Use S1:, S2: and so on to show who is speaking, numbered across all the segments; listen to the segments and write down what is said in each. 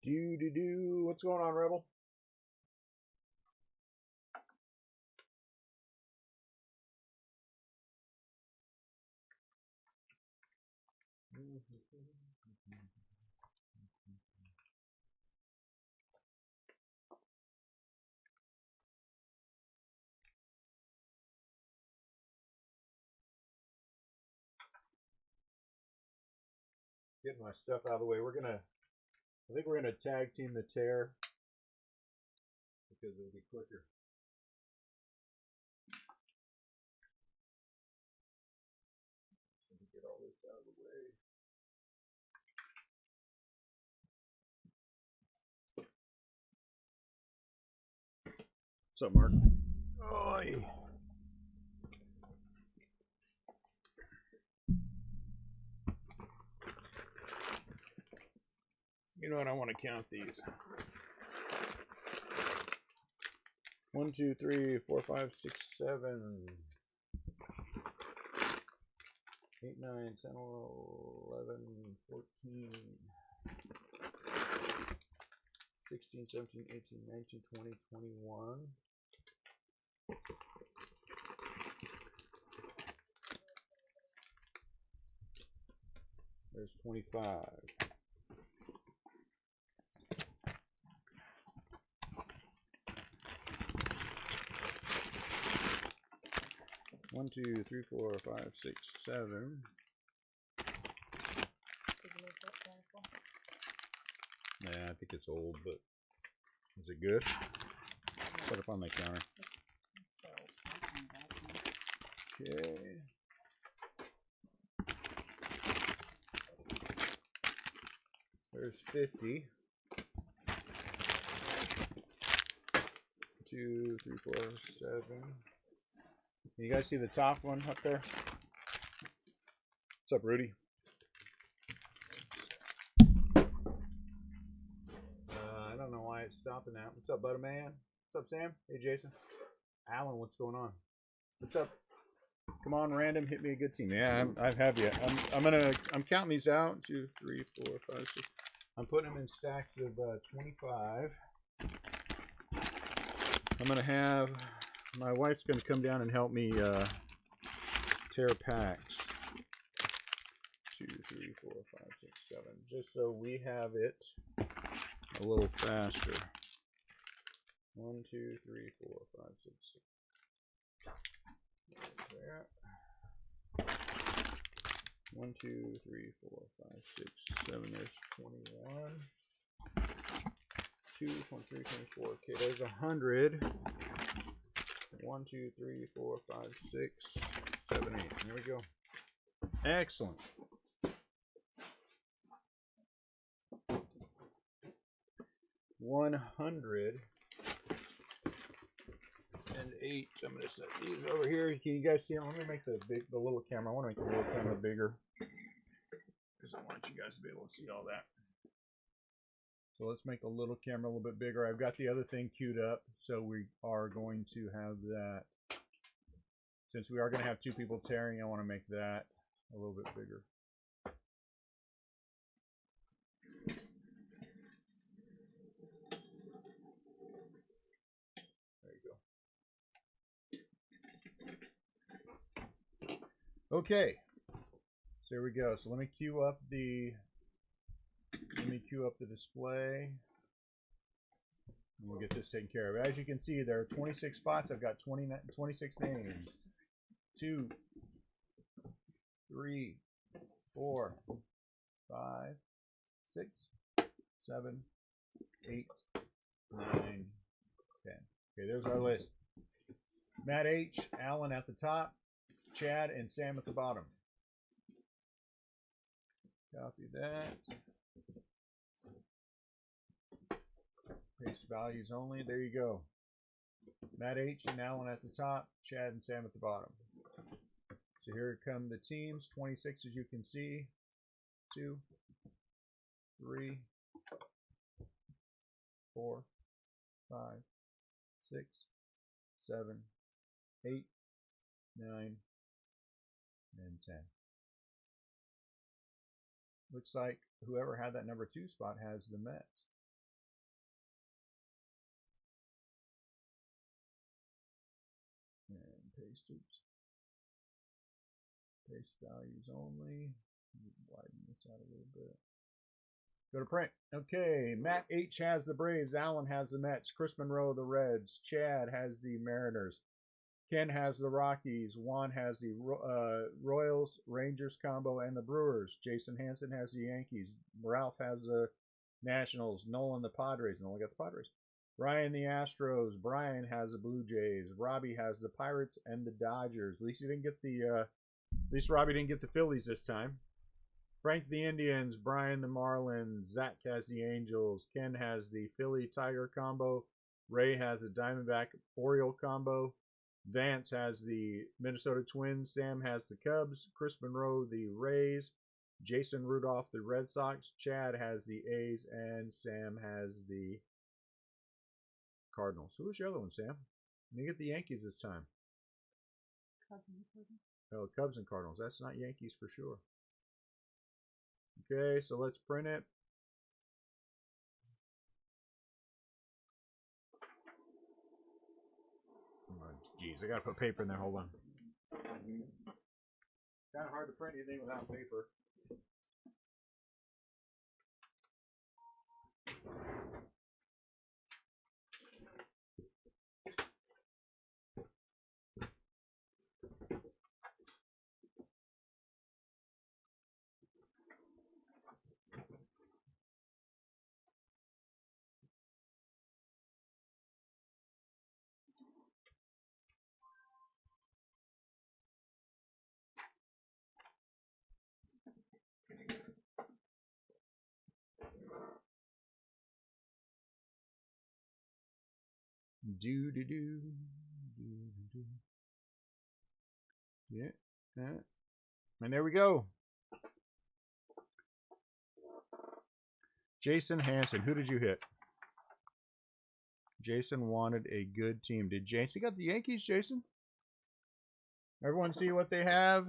S1: Do. What's going on, Rebel? Getting my stuff out of the way. I think we're gonna tag team the tear because it'll be quicker. So to get all this out of the way. What's up, Mark? Oy. You know what? I want to count these. 1, 2, 3, 4, 5, 6, 7, 8, 9, 10, 11, 14, 16, 17, 18, 19, 20, 21. There's 25. 1, 2, 3, 4, 5, 6, 7. Yeah, I think it's old, but is it good? Set up on the counter. Okay. There's 50. 2, 3, 4, 7. Can you guys see the top one up there? What's up, Rudy? I don't know why it's stopping that. What's up, Butterman? What's up, Sam? Hey, Jason. Alan, what's going on? What's up? Come on, random, hit me a good team. Yeah, I have you. I'm counting these out. 2, 3, 4, 5, 6. I'm putting them in stacks of 25. I'm gonna have my wife's gonna come down and help me tear packs. 2, 3, 4, 5, 6, 7. Just so we have it a little faster. 1, 2, 3, 4, 5, 6, 7. There. 1, 2, 3, 4, 5, 6, 7. There's 21. 2, 23, 24. Okay, there's 100. 1, 2, 3, 4, 5, 6, 7, 8. There we go. Excellent. $108. I'm gonna set these over here. Can you guys see them? Let me make the little camera. I want to make the little camera bigger because I want you guys to be able to see all that. So let's make the little camera a little bit bigger. I've got the other thing queued up, so we are going to have that. Since we are going to have 2 people tearing, I want to make that a little bit bigger. There you go. Okay, so here we go. So let me queue up the display. And we'll get this taken care of. As you can see, there are 26 spots. I've got 26 names. 2, 3, 4, 5, 6, 7, 8, 9, 10. Okay, there's our list. Matt H, Alan at the top, Chad and Sam at the bottom. Copy that. Paste values only. There you go. Matt H and Alan at the top, Chad and Sam at the bottom. So here come the teams. 26 as you can see. 2, 3, 4, 5, 6, 7, 8, 9, and 10. Looks like whoever had that number 2 spot has the Mets. Face values only. Widen this out a little bit. Go to print. Okay, Matt H has the Braves. Alan has the Mets. Chris Monroe the Reds. Chad has the Mariners. Ken has the Rockies. Juan has the Royals, Rangers combo, and the Brewers. Jason Hansen has the Yankees. Ralph has the Nationals. Nolan the Padres. Nolan got the Padres. Ryan the Astros. Brian has the Blue Jays. Robbie has the Pirates and the Dodgers. At least he didn't get the. At least Robbie didn't get the Phillies this time. Frank the Indians. Brian the Marlins. Zach has the Angels. Ken has the Philly Tiger combo. Ray has the Diamondback Oriole combo. Vance has the Minnesota Twins. Sam has the Cubs. Chris Monroe the Rays. Jason Rudolph the Red Sox. Chad has the A's. And Sam has the Cardinals. Who was your other one, Sam? You get the Yankees this time. Oh, Cubs and Cardinals. That's not Yankees for sure. Okay, so let's print it. Geez, I gotta put paper in there. Hold on. Kind of hard to print anything without paper. Do. Yeah. And there we go. Jason Hansen. Who did you hit? Jason wanted a good team. Did Jason got the Yankees, Jason? Everyone see what they have?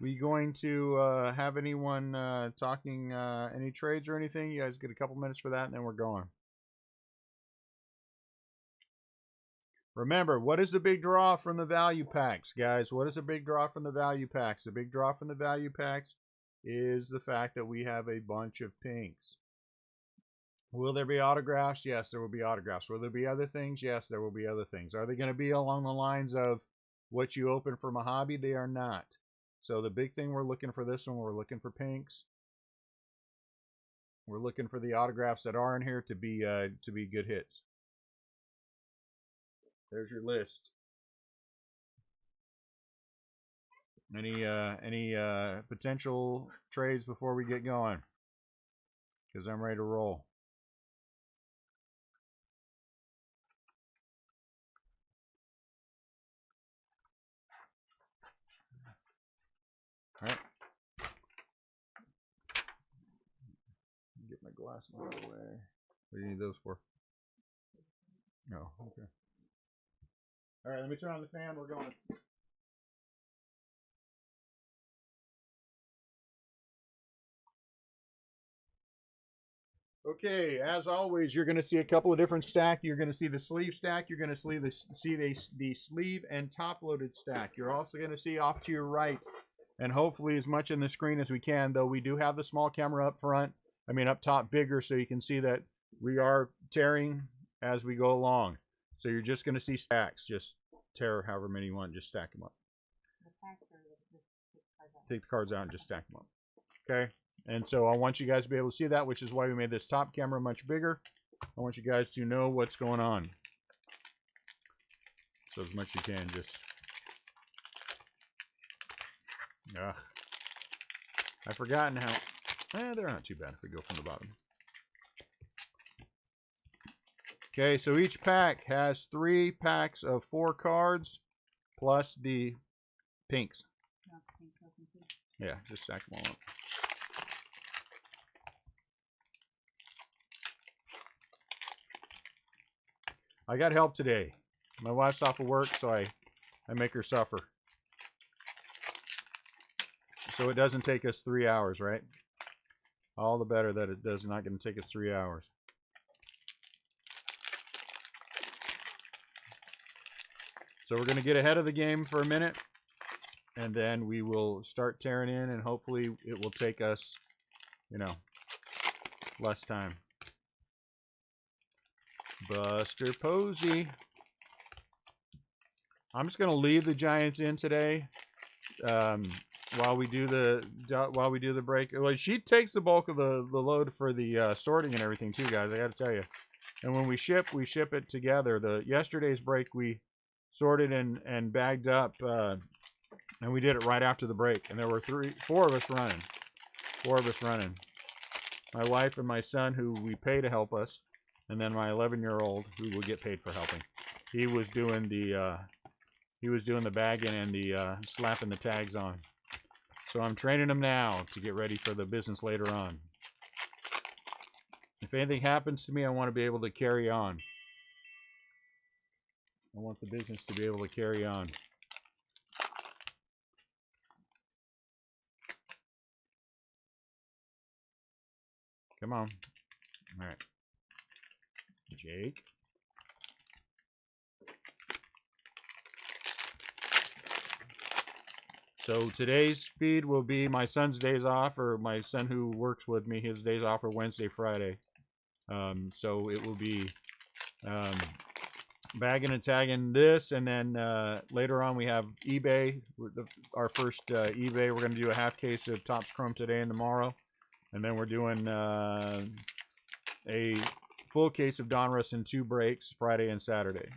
S1: We going to have anyone talking any trades or anything? You guys get a couple minutes for that, and then we're going. Remember, what is the big draw from the value packs, guys? What is the big draw from the value packs? The big draw from the value packs is the fact that we have a bunch of pinks. Will there be autographs? Yes, there will be autographs. Will there be other things? Yes, there will be other things. Are they going to be along the lines of what you open from a hobby? They are not. So the big thing we're looking for this one, we're looking for pinks. We're looking for the autographs that are in here to be good hits. There's your list. Any potential trades before we get going? Because I'm ready to roll. All right. Get my glass out of the way. What do you need those for? Oh, okay. All right, let me turn on the fan. We're going. Okay, as always, you're going to see a couple of different stacks. You're going to see the sleeve stack. You're going to see the sleeve and top-loaded stack. You're also going to see off to your right, and hopefully as much in the screen as we can, though we do have the small camera up front. I mean, up top bigger, so you can see that we are tearing as we go along. So you're just going to see stacks. Just tear however many you want. Just stack them up. Take the cards out and just stack them up. Okay? And so I want you guys to be able to see that, which is why we made this top camera much bigger. I want you guys to know what's going on. So as much as you can, just... I've forgotten how... they're not too bad if we go from the bottom. Okay, so each pack has 3 packs of 4 cards, plus the pinks. Yeah, just stack them all up. I got help today. My wife's off of work, so I make her suffer. So it doesn't take us 3 hours, right? All the better that it does not going to take us 3 hours. So we're going to get ahead of the game for a minute, and then we will start tearing in, and hopefully it will take us, you know, less time. Buster Posey. I'm just going to leave the Giants in today while we do the break. Well, she takes the bulk of the load for the sorting and everything too, guys. I got to tell you. And when we ship it together. Yesterday's break we sorted and bagged up, and we did it right after the break. And there were 4 of us running. 4 of us running. My wife and my son, who we pay to help us, and then my 11-year-old, who will get paid for helping. He was doing the bagging and the slapping the tags on. So I'm training him now to get ready for the business later on. If anything happens to me, I want to be able to carry on. I want the business to be able to carry on. Come on. All right. Jake. So today's feed will be my son's days off, or my son who works with me, his days off are Wednesday, Friday. So it will be bagging and tagging this, and then later on we have eBay, our first eBay. We're going to do a half case of Topps Chrome today and tomorrow, and then we're doing a full case of Donruss in 2 breaks Friday and Saturday.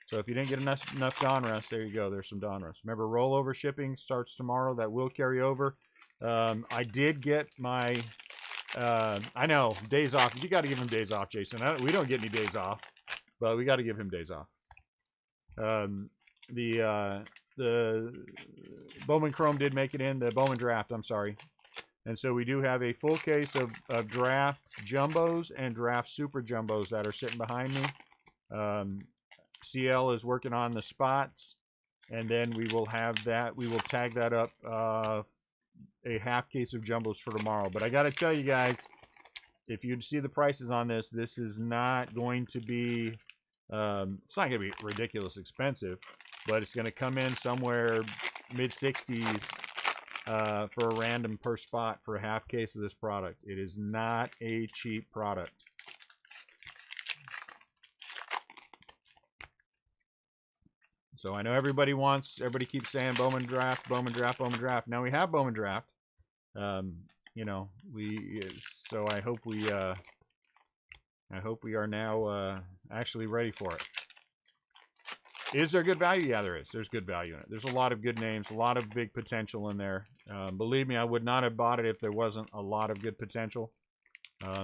S1: So if you didn't get enough Donruss, there you go. There's some Donruss. Remember, rollover shipping starts tomorrow. That will carry over. I did get my, I know, days off. You got to give him days off, Jason. We don't get any days off, but we got to give him days off. The Bowman Chrome did make it in, the Bowman Draft, I'm sorry. And so we do have a full case of Draft Jumbos and Draft Super Jumbos that are sitting behind me. CL is working on the spots, and then we will have that. We will tag that up, a half case of Jumbos for tomorrow. But I got to tell you guys, if you see the prices on this, this is not going to be, it's not going to be ridiculous expensive, but it's going to come in somewhere mid-60s for a random per spot for a half case of this product. It is not a cheap product. So I know everybody keeps saying Bowman Draft, Bowman Draft, Bowman Draft. Now we have Bowman Draft. You know, so I hope we are now actually ready for it. Is there good value? Yeah, there is. There's good value in it. There's a lot of good names, a lot of big potential in there. Believe me, I would not have bought it if there wasn't a lot of good potential.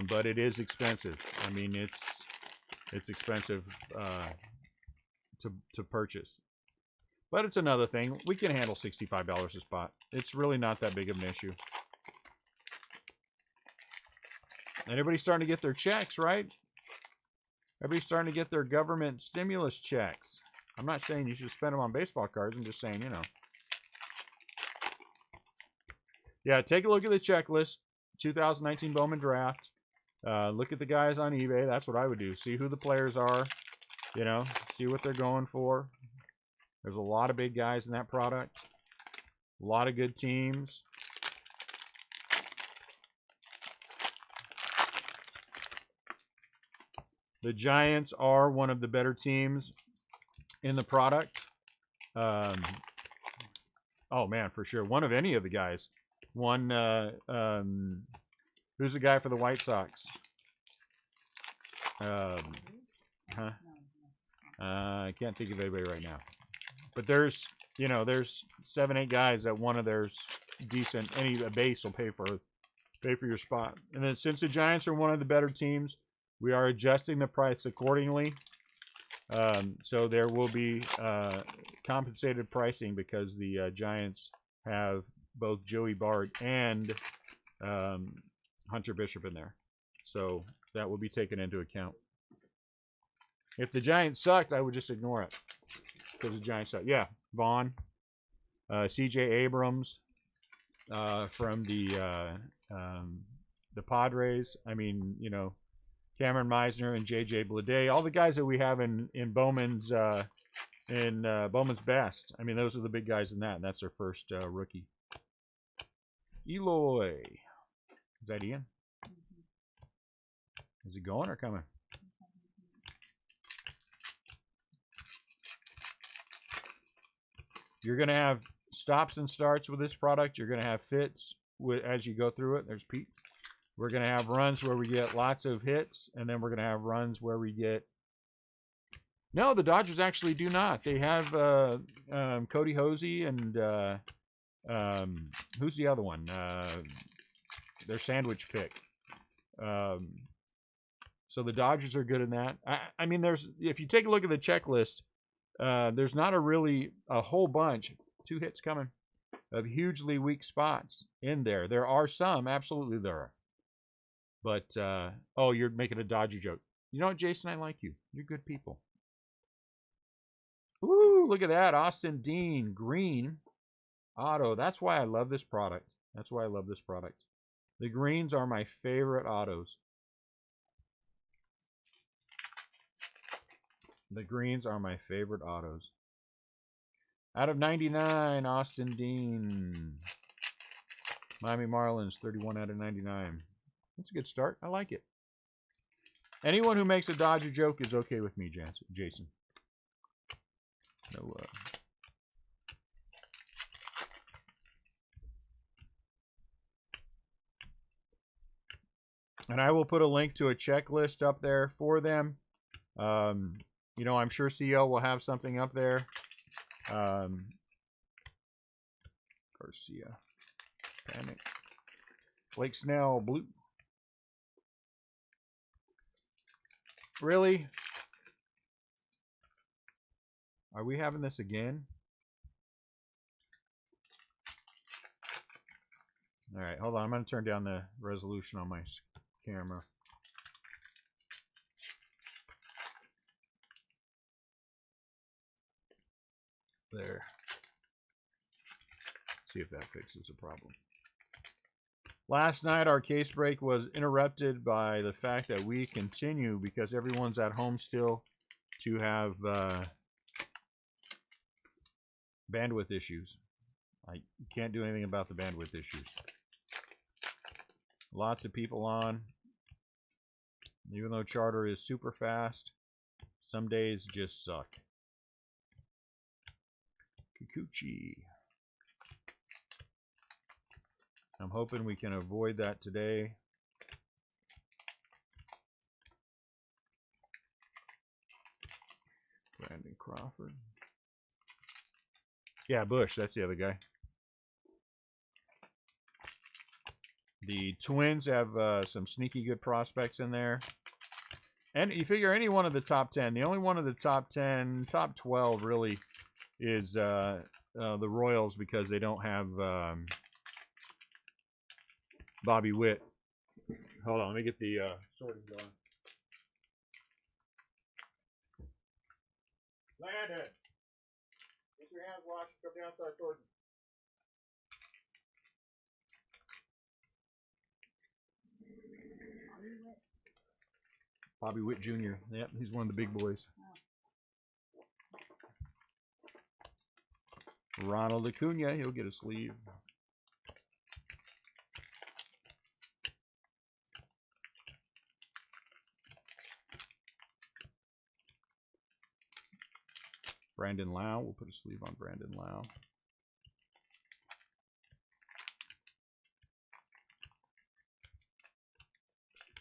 S1: But it is expensive. I mean, it's expensive to purchase. But it's another thing. We can handle $65 a spot. It's really not that big of an issue. And everybody's starting to get their checks, right? Everybody's starting to get their government stimulus checks. I'm not saying you should spend them on baseball cards. I'm just saying, you know. Yeah, take a look at the checklist. 2019 Bowman Draft. Look at the guys on eBay. That's what I would do. See who the players are. You know, see what they're going for. There's a lot of big guys in that product. A lot of good teams. The Giants are one of the better teams in the product. Oh, man, for sure. One of any of the guys. One, who's the guy for the White Sox? I can't think of anybody right now. But there's 7, 8 guys that one of theirs decent, a base will pay for your spot. And then since the Giants are one of the better teams, we are adjusting the price accordingly. So there will be compensated pricing because the Giants have both Joey Bart and Hunter Bishop in there. So that will be taken into account. If the Giants sucked, I would just ignore it. Because the Giants suck. Yeah, Vaughn. C.J. Abrams from the Padres. I mean, you know, Cameron Meisner and J.J. Bleday. All the guys that we have in Bowman's in Bowman's Best. I mean, those are the big guys in that, and that's their first rookie. Eloy. Is that Ian? Is he going or coming? You're going to have stops and starts with this product. You're going to have fits as you go through it. There's Pete. We're going to have runs where we get lots of hits, and then we're going to have runs where we get... No, the Dodgers actually do not. They have Cody Hosey and who's the other one? Their sandwich pick. So the Dodgers are good in that. I mean, if you take a look at the checklist, there's not a whole bunch, 2 hits coming, of hugely weak spots in there. There are some, absolutely there are. But, oh, you're making a Dodger joke. You know what, Jason? I like you. You're good people. Ooh, look at that. Austin Dean, green auto. That's why I love this product. That's why I love this product. The greens are my favorite autos. The greens are my favorite autos. Out of 99, Austin Dean. Miami Marlins, 31 out of 99. That's a good start. I like it. Anyone who makes a Dodger joke is okay with me, Jason. No, and I will put a link to a checklist up there for them. You know, I'm sure CL will have something up there. Garcia, Panic, Blake Snell, blue. Really? Are we having this again? All right, hold on. I'm going to turn down the resolution on my camera. There. See if that fixes the problem. Last night, our case break was interrupted by the fact that we continue, because everyone's at home still, to have bandwidth issues. I can't do anything about the bandwidth issues. Lots of people on. Even though Charter is super fast, some days just suck. Kikuchi. I'm hoping we can avoid that today. Brandon Crawford. Yeah, Bush, that's the other guy. The Twins have some sneaky good prospects in there. And you figure any one of the top 10. The only one of the top 10, top 12 really is the Royals, because they don't have Bobby Witt. Hold on, let me get the sorting going. Landon, get your hands washed. Come down and start sorting. Bobby Witt Jr. Yep, he's one of the big boys. Ronald Acuna, he'll get a sleeve. Brandon Lau, we'll put a sleeve on Brandon Lau.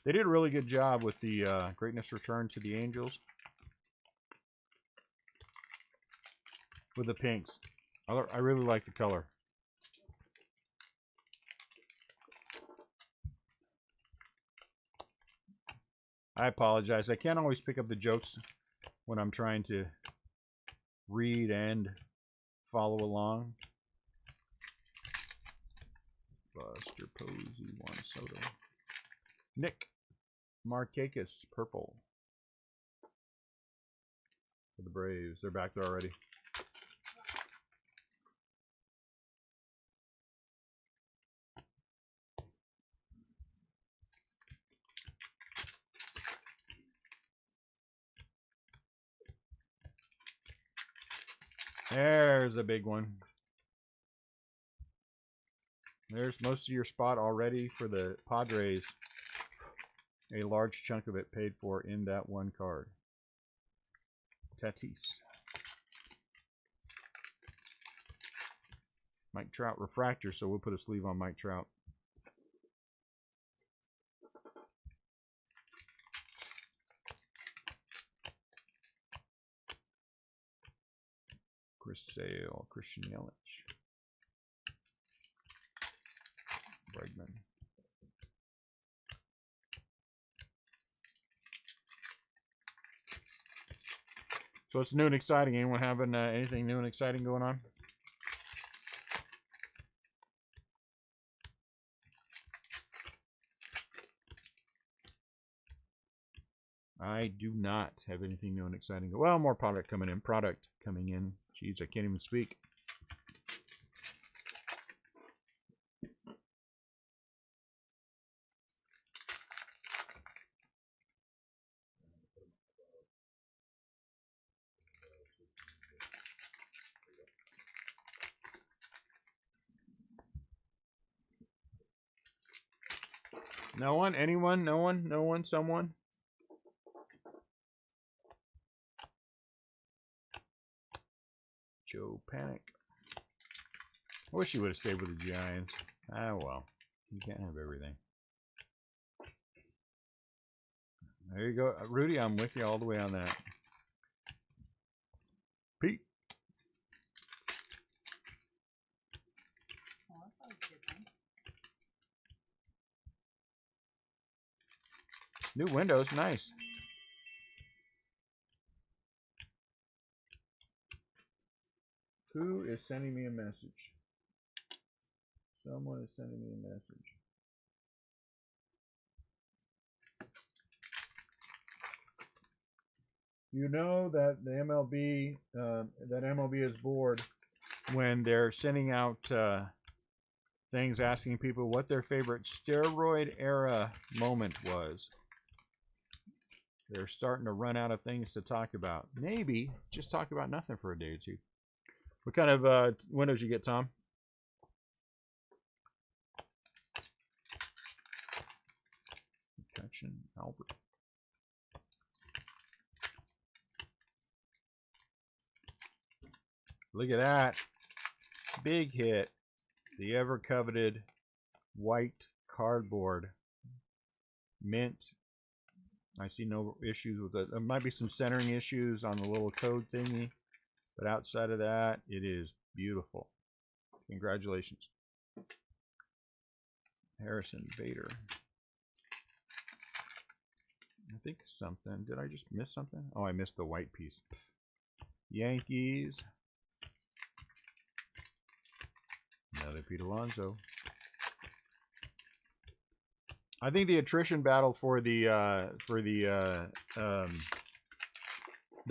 S1: They did a really good job with the Greatness Return to the Angels. With the pinks. I really like the color. I apologize. I can't always pick up the jokes when I'm trying to read and follow along. Buster Posey, Juan Soto. Nick Markakis, purple. For the Braves. They're back there already. There's a big one. There's most of your spot already for the Padres. A large chunk of it paid for in that one card. Tatis. Mike Trout refractor, so we'll put a sleeve on Mike Trout. Chris Sale, Christian Yelich. Bregman. So what's new and exciting? Anyone having anything new and exciting going on? I do not have anything new and exciting. Well, more product coming in. Jeez, I can't even speak. No one? Anyone? No one? No one? Someone? Joe Panic. I wish he would have stayed with the Giants. Ah, well. You can't have everything. There you go. Rudy, I'm with you all the way on that. Pete. New windows. Nice. Who is sending me a message? Someone is sending me a message. You know that the MLB, is bored when they're sending out things asking people what their favorite steroid era moment was. They're starting to run out of things to talk about. Maybe just talk about nothing for a day or two. What kind of windows you get, Tom? McCutcheon, Albert. Look at that. Big hit. The ever coveted white cardboard. Mint. I see no issues with it. There might be some centering issues on the little code thingy. But outside of that, it is beautiful. Congratulations. Harrison Bader. I think something. Did I just miss something? Oh, I missed the white piece. Yankees. Another Pete Alonso. I think the attrition battle for the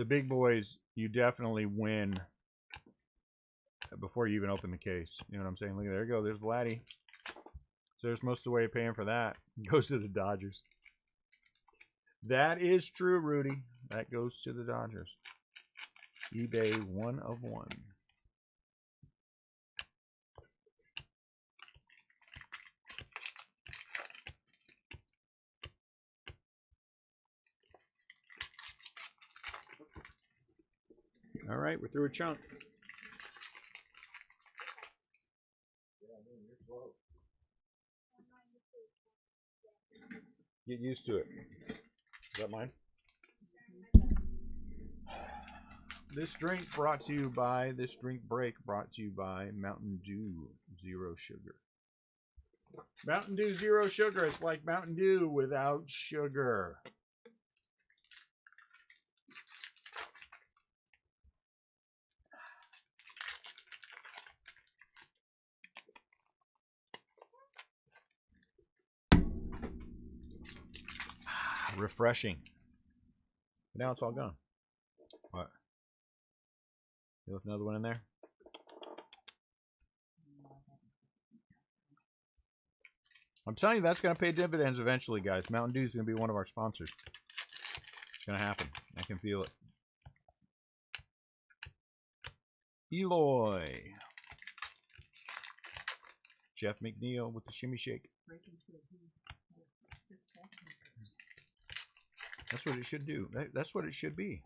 S1: big boys, you definitely win before you even open the case. You know what I'm saying? Look, there you go. There's Vladdy. So there's most of the way of paying for that. Goes to the Dodgers. That is true, Rudy. That goes to the Dodgers. eBay 1 of 1. All right, we're through a chunk. You're slow. Get used to it. Is that mine? This drink break brought to you by Mountain Dew Zero Sugar. Mountain Dew Zero Sugar. It's like Mountain Dew without sugar. Refreshing. But now it's all gone. What? You left another one in there? I'm telling you, that's going to pay dividends eventually, guys. Mountain Dew is going to be one of our sponsors. It's going to happen. I can feel it. Eloy. Jeff McNeil with the shimmy shake. That's what it should do. That's what it should be.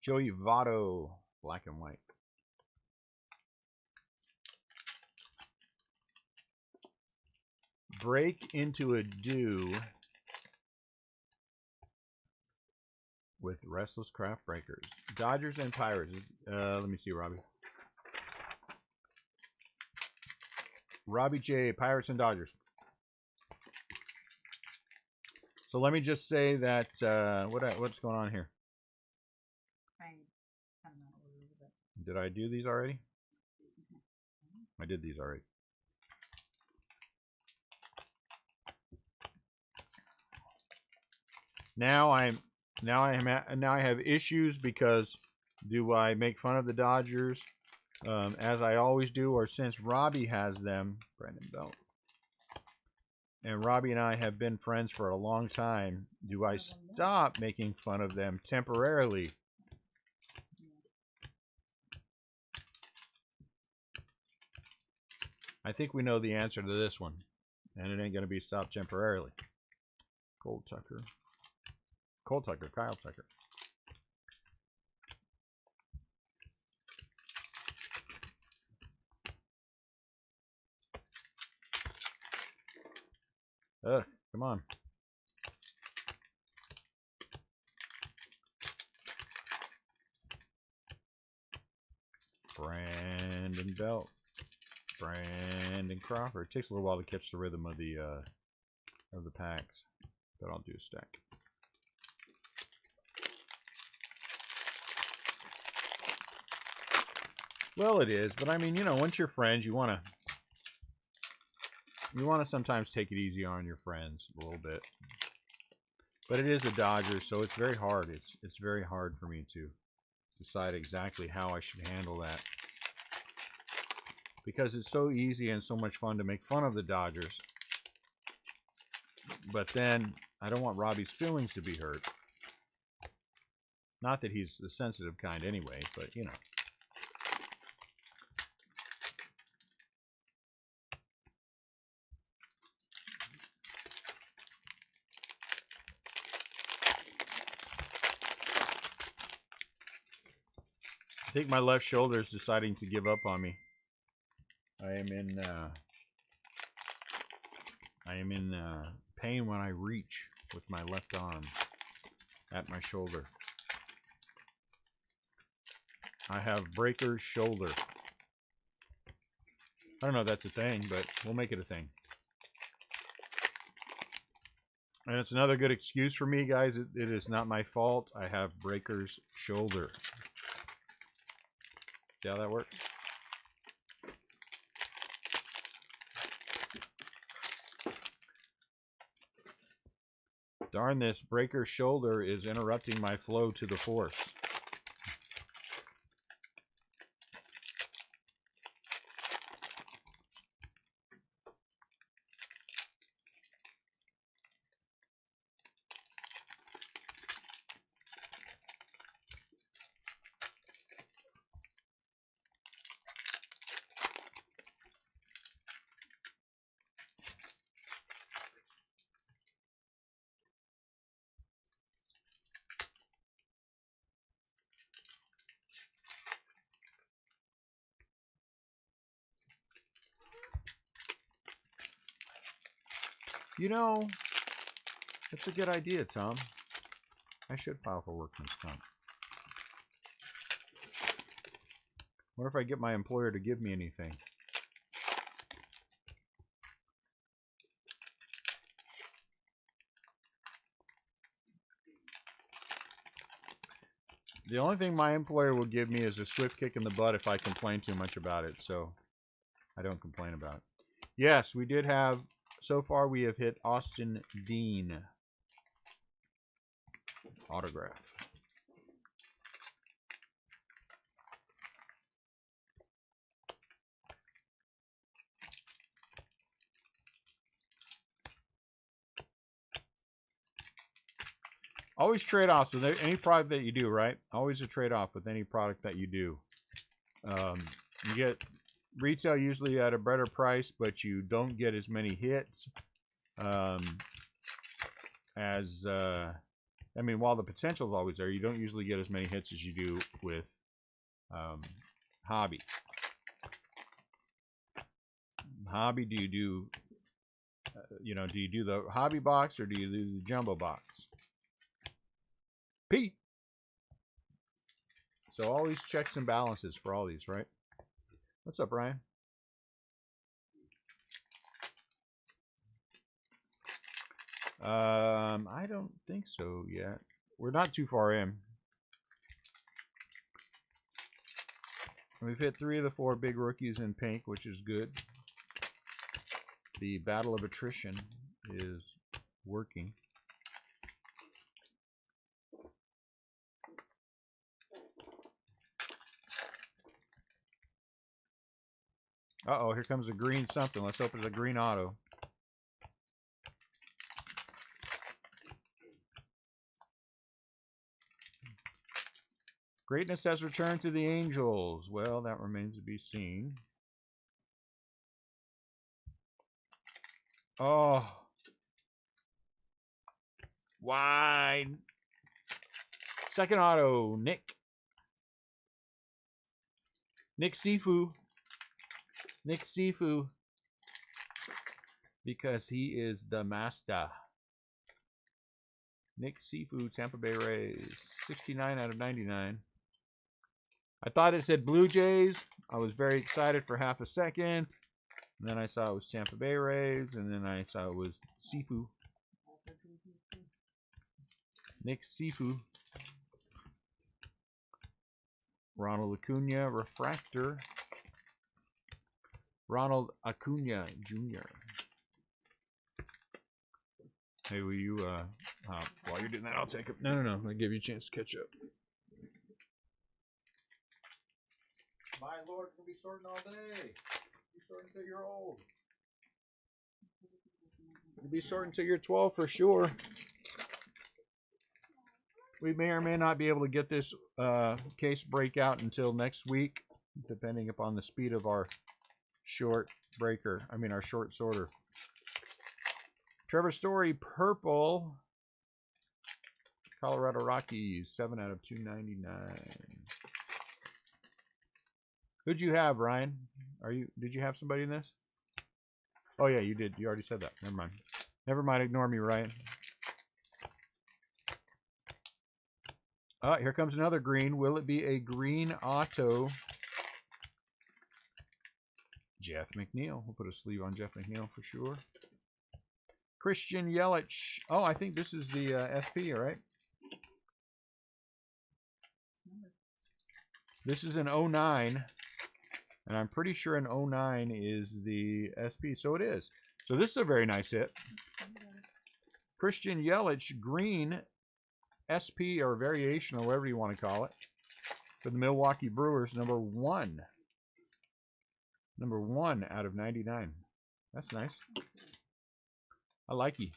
S1: Joey Votto, black and white. Break into a do with Restlesscraft Breakers. Dodgers and Pirates. Let me see, Robbie. Robbie J, Pirates and Dodgers. So let me just say that what's going on here? Did I do these already? I did these already. Now I have issues because do I make fun of the Dodgers as I always do, or since Robbie has them, Brandon Belt, and Robbie and I have been friends for a long time, do I stop making fun of them temporarily? I think we know the answer to this one, and it ain't going to be stopped temporarily. Cole Tucker, Kyle Tucker. Ugh, come on. Brandon Belt. Brandon Crawford. It takes a little while to catch the rhythm of the packs, but I'll do a stack. Well, it is, but I mean, you know, once you're friends, you want to sometimes take it easy on your friends a little bit. But it is a Dodgers, so it's very hard. It's very hard for me to decide exactly how I should handle that. Because it's so easy and so much fun to make fun of the Dodgers. But then I don't want Robbie's feelings to be hurt. Not that he's the sensitive kind anyway, but you know. I think my left shoulder is deciding to give up on me. I am in pain when I reach with my left arm at my shoulder. I have breaker's shoulder. I don't know if that's a thing, but we'll make it a thing. And it's another good excuse for me, guys. It is not my fault. I have breaker's shoulder. See how that works? Darn, this breaker's shoulder is interrupting my flow to the force. You know, it's a good idea, Tom. I should file for workman's comp. What if I get my employer to give me anything? The only thing my employer will give me is a swift kick in the butt if I complain too much about it, so I don't complain about it. Yes, we did have... So far, we have hit Austin Dean autograph. Always trade-offs with any product that you do, right? Always a trade-off with any product that you do. You get retail usually at a better price, but you don't get as many hits as I mean, while the potential is always there, you don't usually get as many hits as you do with hobby. Hobby, do you do do you do the hobby box or do you do the jumbo box? Pete. So always checks and balances for all these, right? What's up, Ryan? I don't think so yet. We're not too far in. We've hit 3 of the 4 big rookies in pink, which is good. The battle of attrition is working. Uh-oh, here comes a green something. Let's hope it's a green auto. Greatness has returned to the Angels. Well, that remains to be seen. Oh. Wide. Second auto, Nick. Nick Sifu. Nick Sifu. Because he is the master. Nick Sifu, Tampa Bay Rays. 69 out of 99. I thought it said Blue Jays. I was very excited for half a second. And then I saw it was Tampa Bay Rays. And then I saw it was Sifu. Nick Sifu. Ronald Acuna, Refractor. Ronald Acuna Jr. Hey, will you, while you're doing that, I'll take it. No. I'll give you a chance to catch up. My Lord, you'll be sorting all day. You'll be sorting until you're old. You'll be sorting until you're 12 for sure. We may or may not be able to get this case breakout until next week, depending upon the speed of our short breaker. I mean, our short sorter. Trevor Story, purple. Colorado Rockies, 7 out of 299. Who'd you have, Ryan? Did you have somebody in this? Oh yeah, you did. You already said that. Never mind. Never mind. Ignore me, Ryan. Here comes another green. Will it be a green auto? Jeff McNeil. We'll put a sleeve on Jeff McNeil for sure. Christian Yelich. Oh, I think this is the SP, right? This is an 09. And I'm pretty sure an 09 is the SP. So it is. So this is a very nice hit. Christian Yelich, green SP or variation or whatever you want to call it. For the Milwaukee Brewers, number 1. Number 1 out of 99. That's nice. I like you.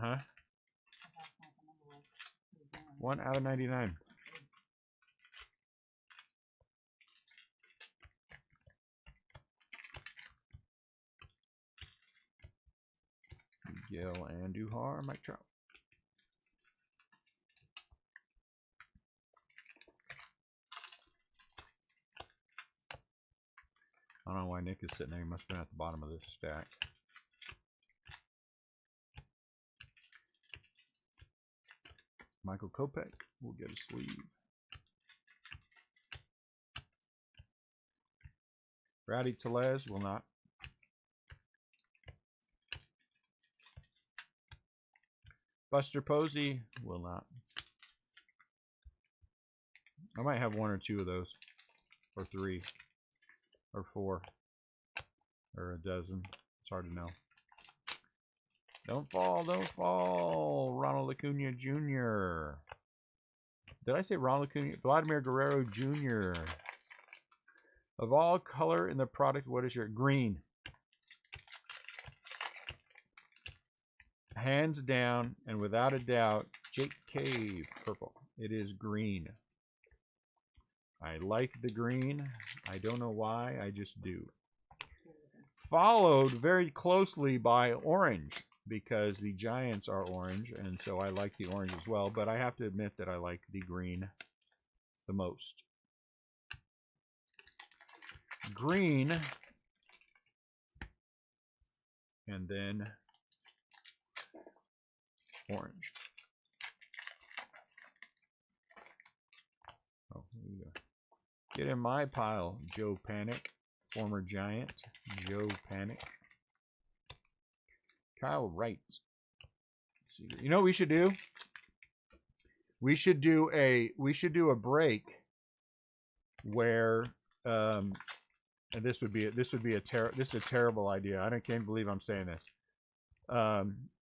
S1: Huh? 1 out of 99. Miguel Andujar, Mike Trout. I don't know why Nick is sitting there. He must have been at the bottom of this stack. Michael Kopech will get a sleeve. Rowdy Tellez will not. Buster Posey will not. I might have 1 or 2 of those. Or 3. Or 4. Or a dozen. It's hard to know. Don't fall, don't fall. Ronald Acuna Jr. Did I say Ronald Acuna? Vladimir Guerrero Jr. Of all color in the product, what is your green? Hands down and without a doubt, Jake Cave, purple. It is green. I like the green. I don't know why. I just do. Followed very closely by orange, because the Giants are orange, and so I like the orange as well. But I have to admit that I like the green the most. Green, and then orange. Oh, here you go. Get in my pile, Joe Panic, former Giant, Joe Panic. Kyle Wright. Let's see. You know what we should do? We should do a break where and this is a terrible idea. I can't believe I'm saying this.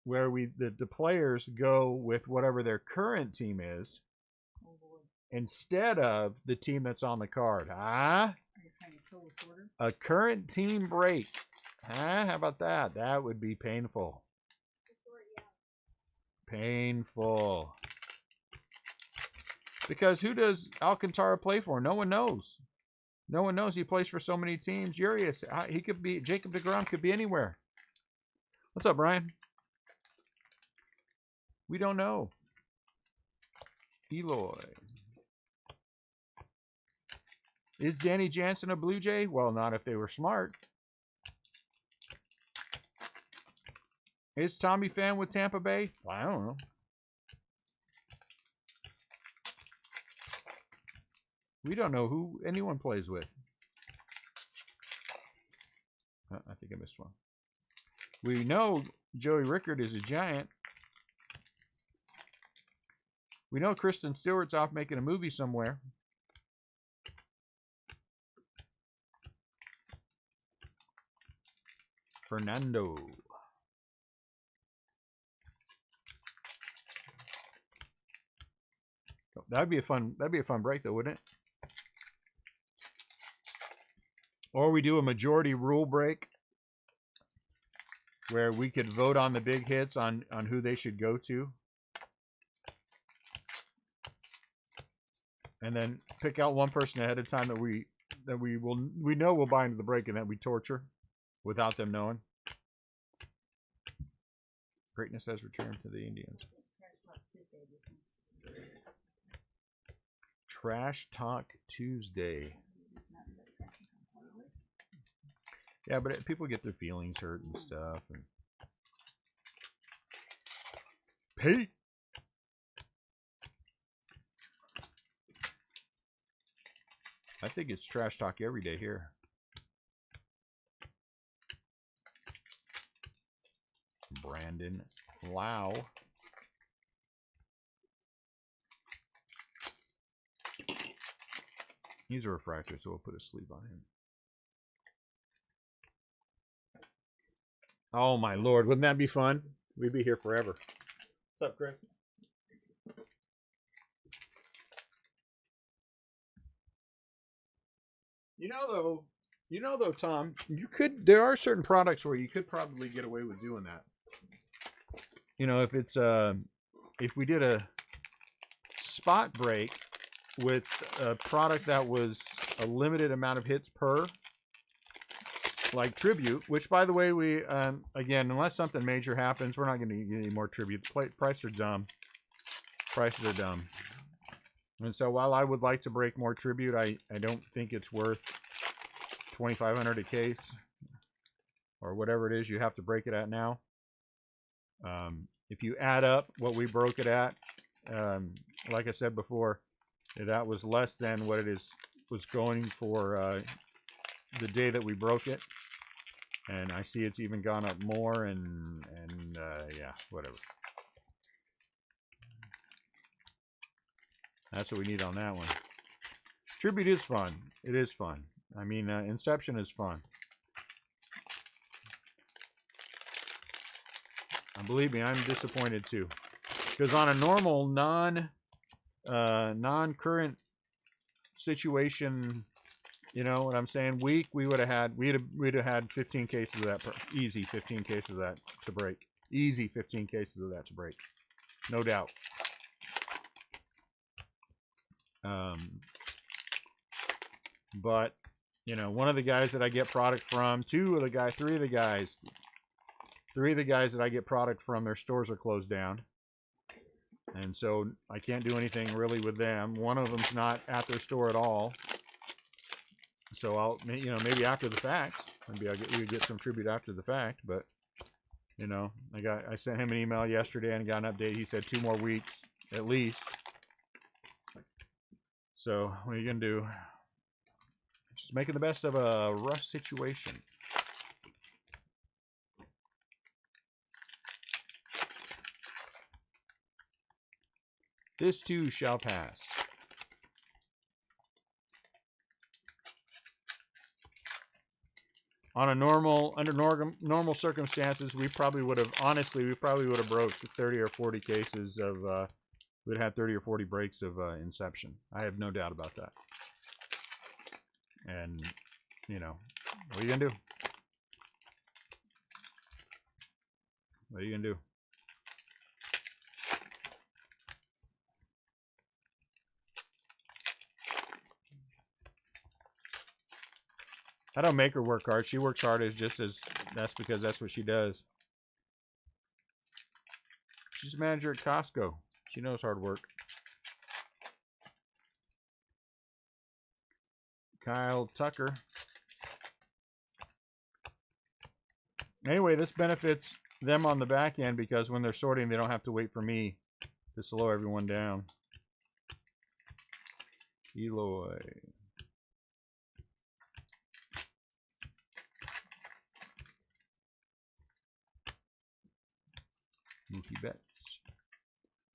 S1: Where the players go with whatever their current team is instead of the team that's on the card. A current team break. How about that? That would be painful. Painful. Because who does Alcantara play for? No one knows. No one knows. He plays for so many teams. Urias, he could be, Jacob deGrom could be anywhere. What's up, Brian? We don't know. Eloy. Is Danny Jansen a Blue Jay? Well, not if they were smart. Is Tommy Pham with Tampa Bay? I don't know. We don't know who anyone plays with. I think I missed one. We know Joey Rickard is a Giant. We know Kristen Stewart's off making a movie somewhere. Fernando. That'd be a fun break though, wouldn't it? Or we do a majority rule break where we could vote on the big hits on who they should go to. And then pick out one person ahead of time that we know will buy into the break, and that we torture without them knowing. Greatness has returned to the Indians. Trash Talk Tuesday. Yeah, but people get their feelings hurt and stuff. And Pete. I think it's trash talk every day here. Brandon Lau. He's a refractor, so we'll put a sleeve on him. Oh my Lord, wouldn't that be fun? We'd be here forever. What's up, Chris? You know though, Tom, there are certain products where you could probably get away with doing that. You know, if we did a spot break with a product that was a limited amount of hits per, like Tribute, which by the way, we again, unless something major happens, we're not going to get any more Tribute. Prices are dumb. Prices are dumb. And so while I would like to break more Tribute, I don't think it's worth $2,500 a case or whatever it is you have to break it at now. If you add up what we broke it at, like I said before, that was less than what it was going for the day that we broke it. And I see it's even gone up more, and yeah, whatever. That's what we need on that one. Tribute is fun. It is fun. I mean, Inception is fun. And believe me, I'm disappointed too. Because on a normal non-current situation, you know what I'm saying, week, we'd have had 15 cases of that, easy 15 cases of that to break. Easy 15 cases of that to break. No doubt. But, you know, one of the guys that I get product from, three of the guys that I get product from, their stores are closed down. And so I can't do anything really with them. One of them's not at their store at all. So I'll, you know, maybe after the fact, maybe we get some tribute after the fact. But, you know, I sent him an email yesterday and got an update. He said 2 more weeks at least. So what are you gonna do? Just making the best of a rough situation. This too shall pass. On a under normal circumstances, we probably would have broke 30 or 40 cases of, we'd have 30 or 40 breaks of Inception. I have no doubt about that. And, you know, what are you gonna do? What are you gonna do? I don't make her work hard. She works hard that's because that's what she does. She's a manager at Costco. She knows hard work. Kyle Tucker. Anyway, this benefits them on the back end because when they're sorting, they don't have to wait for me to slow everyone down. Eloy. Mookie Betts.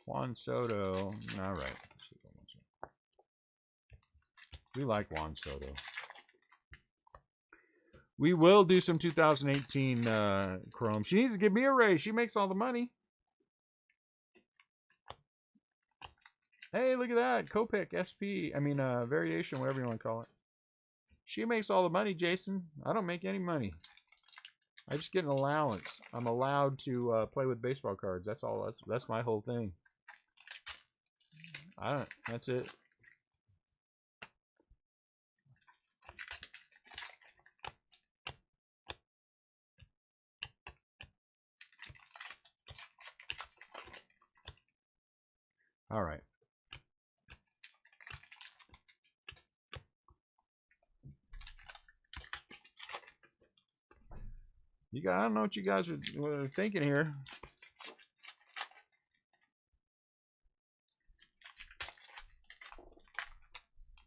S1: Juan Soto. All right. We like Juan Soto. We will do some 2018 Chrome. She needs to give me a raise. She makes all the money. Hey, look at that. Copic, SP. I mean, variation, whatever you want to call it. She makes all the money, Jason. I don't make any money. I just get an allowance. I'm allowed to play with baseball cards. That's all. That's my whole thing. That's it. All right. I don't know what you guys are thinking here.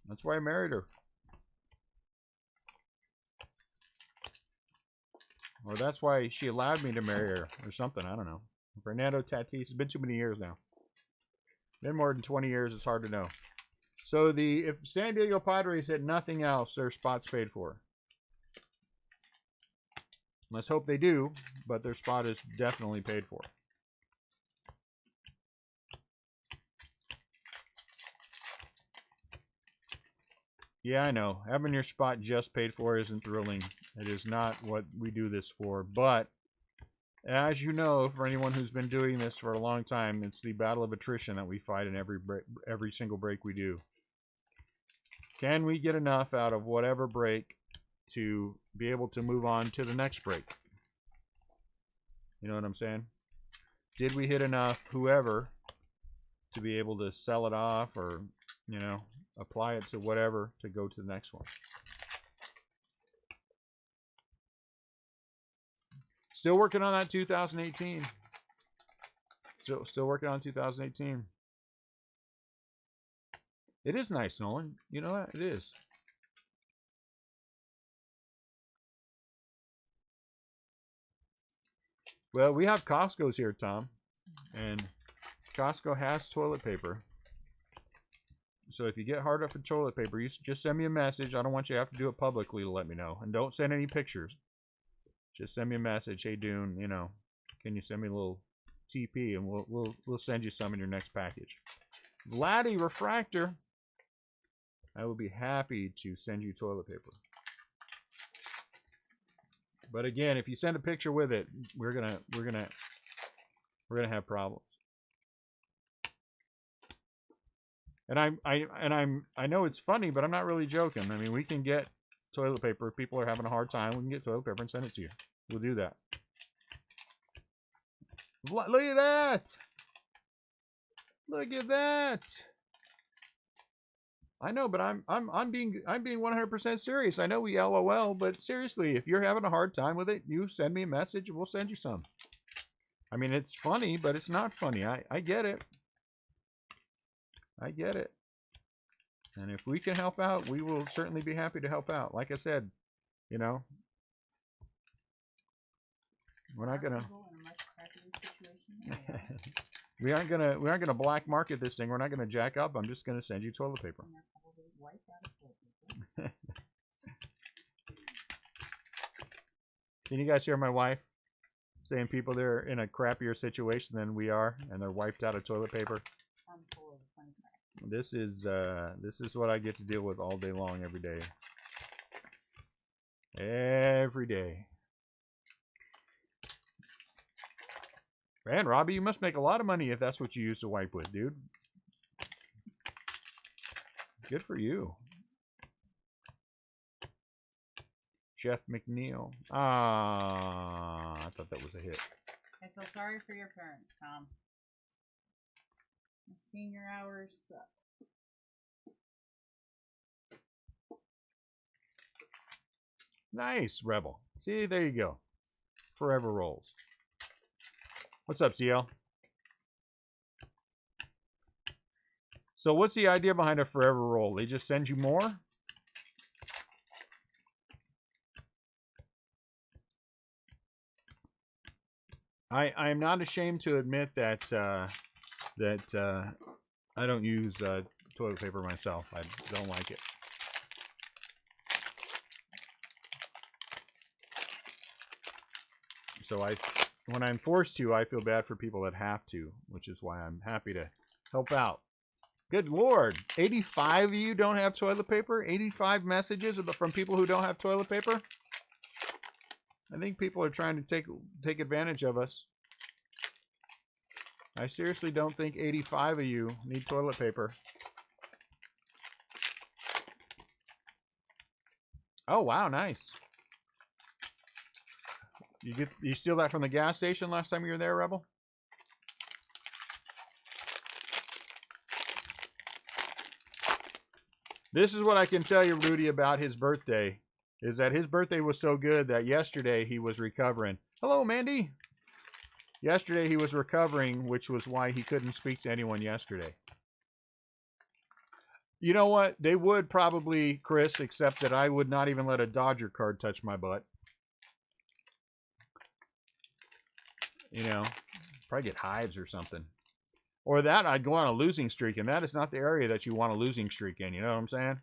S1: That's why I married her. Or that's why she allowed me to marry her or something. I don't know. Fernando Tatis. It's been too many years now. Been more than 20 years. It's hard to know. So if San Diego Padres had nothing else, their spot's paid for. Let's hope they do, but their spot is definitely paid for. Yeah, I know. Having your spot just paid for isn't thrilling. It is not what we do this for. But as you know, for anyone who's been doing this for a long time, it's the battle of attrition that we fight in every single break we do. Can we get enough out of whatever break to be able to move on to the next break? You know what I'm saying? Did we hit enough, whoever, to be able to sell it off or, you know, apply it to whatever to go to the next one? Still working on that 2018. Still working on 2018. It is nice, Nolan. You know what? It is. Well, we have Costco's here, Tom. And Costco has toilet paper. So if you get hard up for toilet paper, you just send me a message. I don't want you to have to do it publicly to let me know. And don't send any pictures. Just send me a message. Hey, Dune, you know, can you send me a little TP and we'll send you some in your next package. Vladdy Refractor. I will be happy to send you toilet paper. But again, if you send a picture with it, we're gonna have problems. And I know it's funny, but I'm not really joking. I mean, we can get toilet paper. If people are having a hard time, we can get toilet paper and send it to you. We'll do that. Look at that! Look at that! I know, but I'm being 100% serious. I know we LOL, but seriously, if you're having a hard time with it, you send me a message and we'll send you some. I mean, it's funny, but it's not funny. I get it. I get it. And if we can help out, we will certainly be happy to help out. Like I said, you know, we're not gonna we aren't gonna black market this thing. We're not gonna jack up. I'm just gonna send you toilet paper. Can you guys hear my wife saying people they're in a crappier situation than we are, and they're wiped out of toilet paper? This is what I get to deal with all day long, every day. Every day. Man, Robbie, you must make a lot of money if that's what you use to wipe with, dude. Good for you. Jeff McNeil. Ah, I thought that was a hit.
S2: I feel sorry for your parents, Tom. Senior hours suck.
S1: Nice, Rebel. See, there you go. Forever rolls. What's up, CL? So what's the idea behind a forever roll? They just send you more? I am not ashamed to admit that I don't use toilet paper myself. I don't like it. So when I'm forced to, I feel bad for people that have to, which is why I'm happy to help out. Good Lord. 85 of you don't have toilet paper? 85 messages from people who don't have toilet paper? I think people are trying to take advantage of us. I seriously don't think 85 of you need toilet paper. Oh, wow, nice. You steal that from the gas station last time you were there, Rebel? This is what I can tell you, Rudy, about his birthday. Is that his birthday was so good that yesterday he was recovering. Hello, Mandy. Yesterday he was recovering, which was why he couldn't speak to anyone yesterday. You know what? They would probably, Chris, except that I would not even let a Dodger card touch my butt. You know, probably get hives or something. Or that, I'd go on a losing streak, and that is not the area that you want a losing streak in. You know what I'm saying?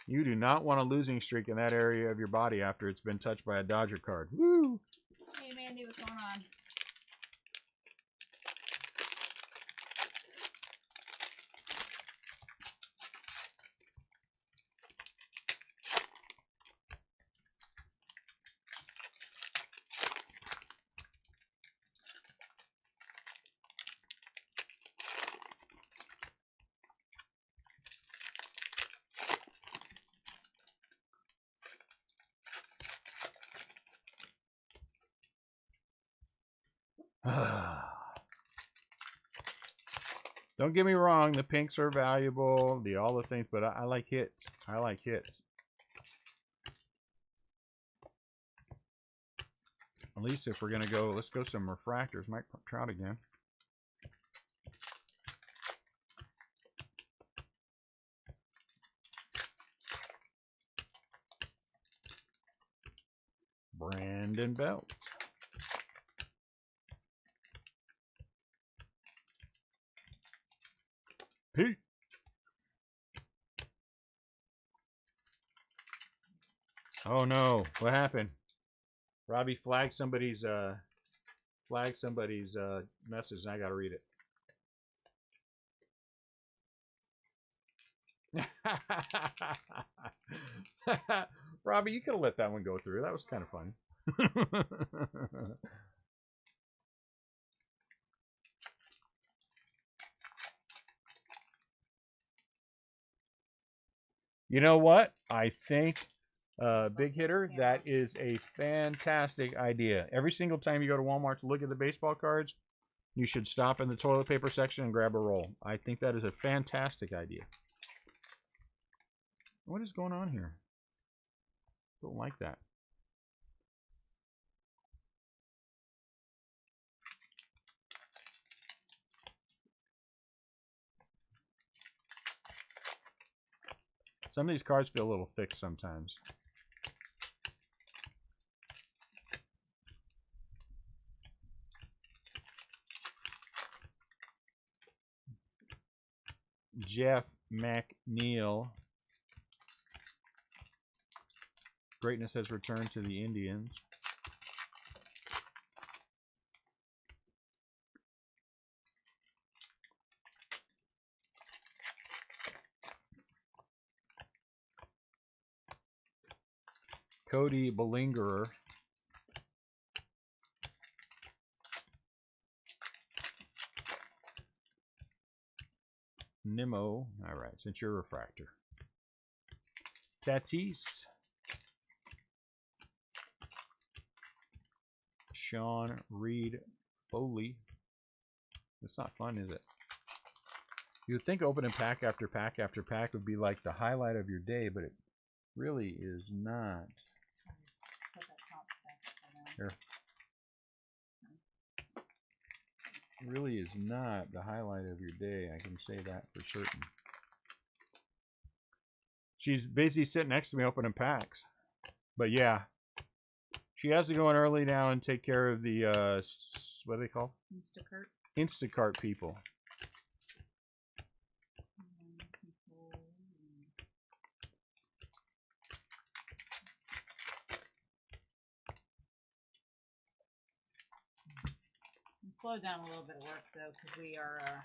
S1: You do not want a losing streak in that area of your body after it's been touched by a Dodger card. Woo!
S2: Hey, Mandy, what's going on?
S1: Don't get me wrong, the pinks are valuable, all the things, but I like hits. I like hits. At least if we're gonna go, let's go some refractors. Mike Trout again. Brandon Belt. Pete. Oh no, what happened? Robbie flagged somebody's message and I gotta read it. Robbie, you could have let that one go through. That was kind of fun. You know what? I think, big hitter, that is a fantastic idea. Every single time you go to Walmart to look at the baseball cards, you should stop in the toilet paper section and grab a roll. I think that is a fantastic idea. What is going on here? Don't like that. Some of these cards feel a little thick sometimes. Jeff McNeil. Greatness has returned to the Indians. Cody Bellingerer. Nimmo. All right, since you're a refractor. Tatis. Sean Reed Foley. It's not fun, is it? You would think opening pack after pack after pack would be like the highlight of your day, but it really is not. Here. It really is not the highlight of your day. I can say that for certain. She's busy sitting next to me opening packs. But yeah. She has to go in early now and take care of the, what are they called?
S2: Instacart.
S1: Instacart people.
S2: Slow down a little bit of work though, because we are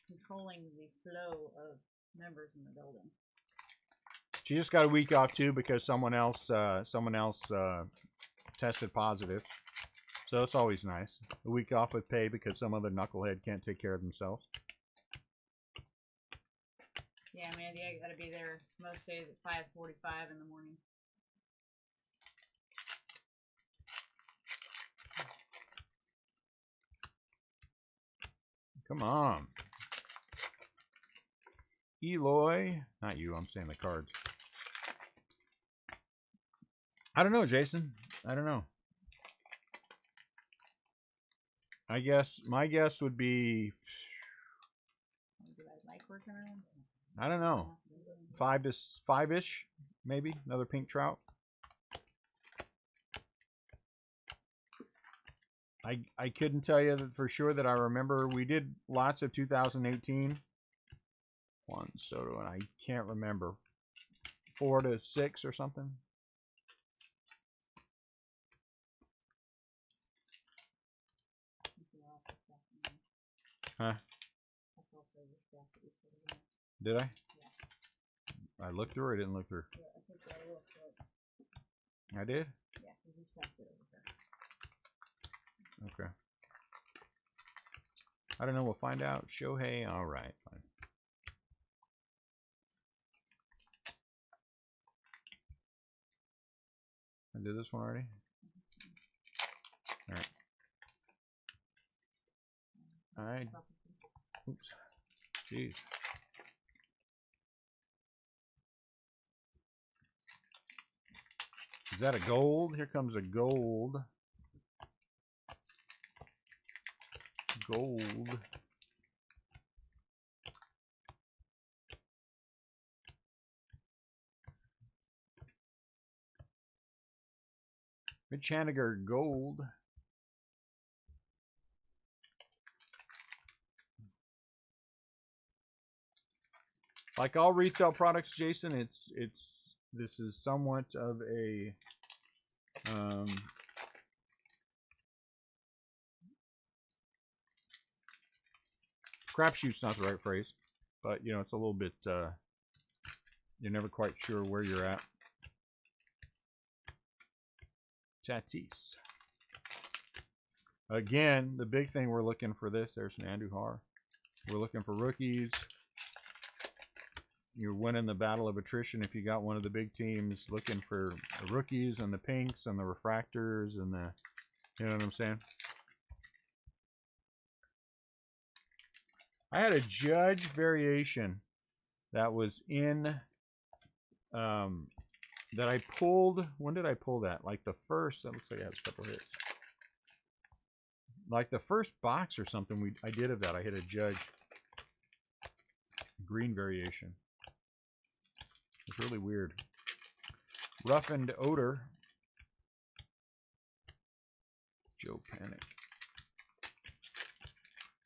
S2: controlling the flow of members in the building.
S1: She just got a week off too because someone else tested positive, so it's always nice. A week off with pay because some other knucklehead can't take care of themselves.
S2: Yeah, Mandy, I gotta be there most days at 5:45 in the morning.
S1: Come on. Eloy. Not you, I'm saying the cards. I don't know, Jason. I don't know. I guess, my guess would be, I don't know, five-ish, maybe, another pink trout. I couldn't tell you that for sure that I remember. We did lots of 2018. Juan Soto, and I can't remember. 4 to 6 or something. Huh? Did I? I looked through or I didn't look through? I did? Okay. I don't know. We'll find out. Shohei. All right. Fine. I did this one already? All right. All right. Oops. Jeez. Is that a gold? Here comes a gold. Gold. Mitch Haniger gold. Like all retail products, Jason, this is somewhat of a crapshoot's not the right phrase, but you know, it's a little bit you're never quite sure where you're at. Tatis. Again, the big thing we're looking for this, there's an Andujar. We're looking for rookies. you're winning the battle of attrition if you got one of the big teams looking for the rookies and the pinks and the refractors and the, you know what I'm saying? I had a judge variation that was in, that I pulled. When did I pull that? Like the first, that looks like I had a couple hits. Like the first box or something I did of that. I hit a judge green variation. It's really weird. Roughened Odor. Joe Panic.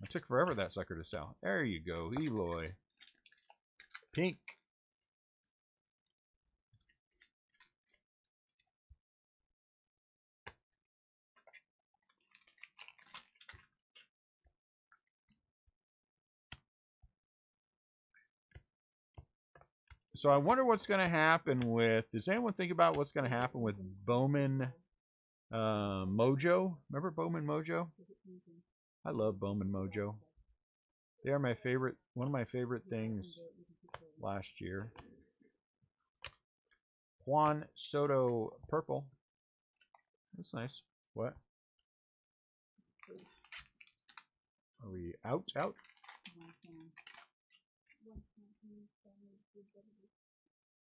S1: It took forever that sucker to sell. There you go, Eloy. Pink. So I wonder what's going to happen with, does anyone think about what's going to happen with Bowman Mojo? Remember Bowman Mojo? I love Bowman Mojo. They are my favorite, one of my favorite things last year. Juan Soto Purple. That's nice. What? Are we out? Out?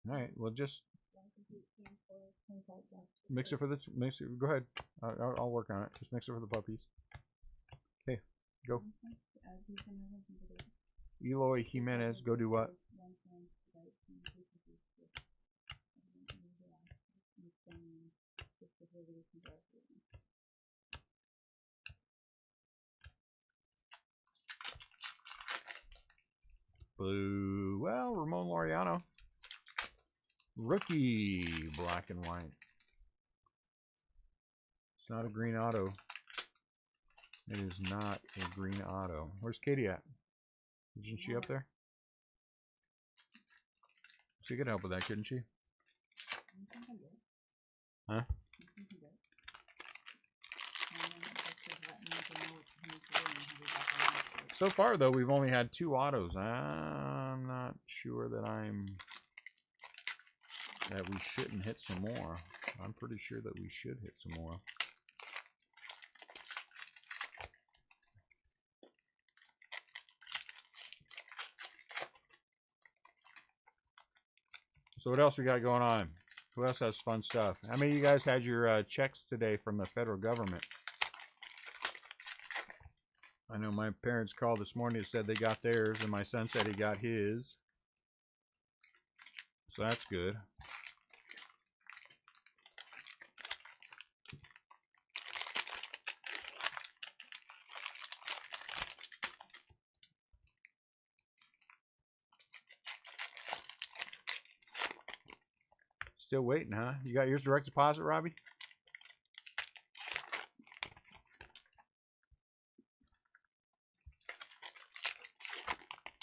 S1: All right, well, just mix it for this. Mix it. Go ahead. I'll work on it. Just mix it for the puppies. Okay, go. Eloy Jimenez, go do what? Blue. Well, Ramon Laureano. Rookie, black and white. It's not a green auto. It is not a green auto. Where's Katie at? Isn't she up there? She could help with that, couldn't she? Huh? So far, though, we've only had 2 autos. I'm not sure that we shouldn't hit some more. I'm pretty sure that we should hit some more. So what else we got going on? Who else has fun stuff? How many of you guys had your checks today from the federal government? I know my parents called this morning and said they got theirs, and my son said he got his. So that's good. Still waiting, huh? You got yours direct deposit, Robbie?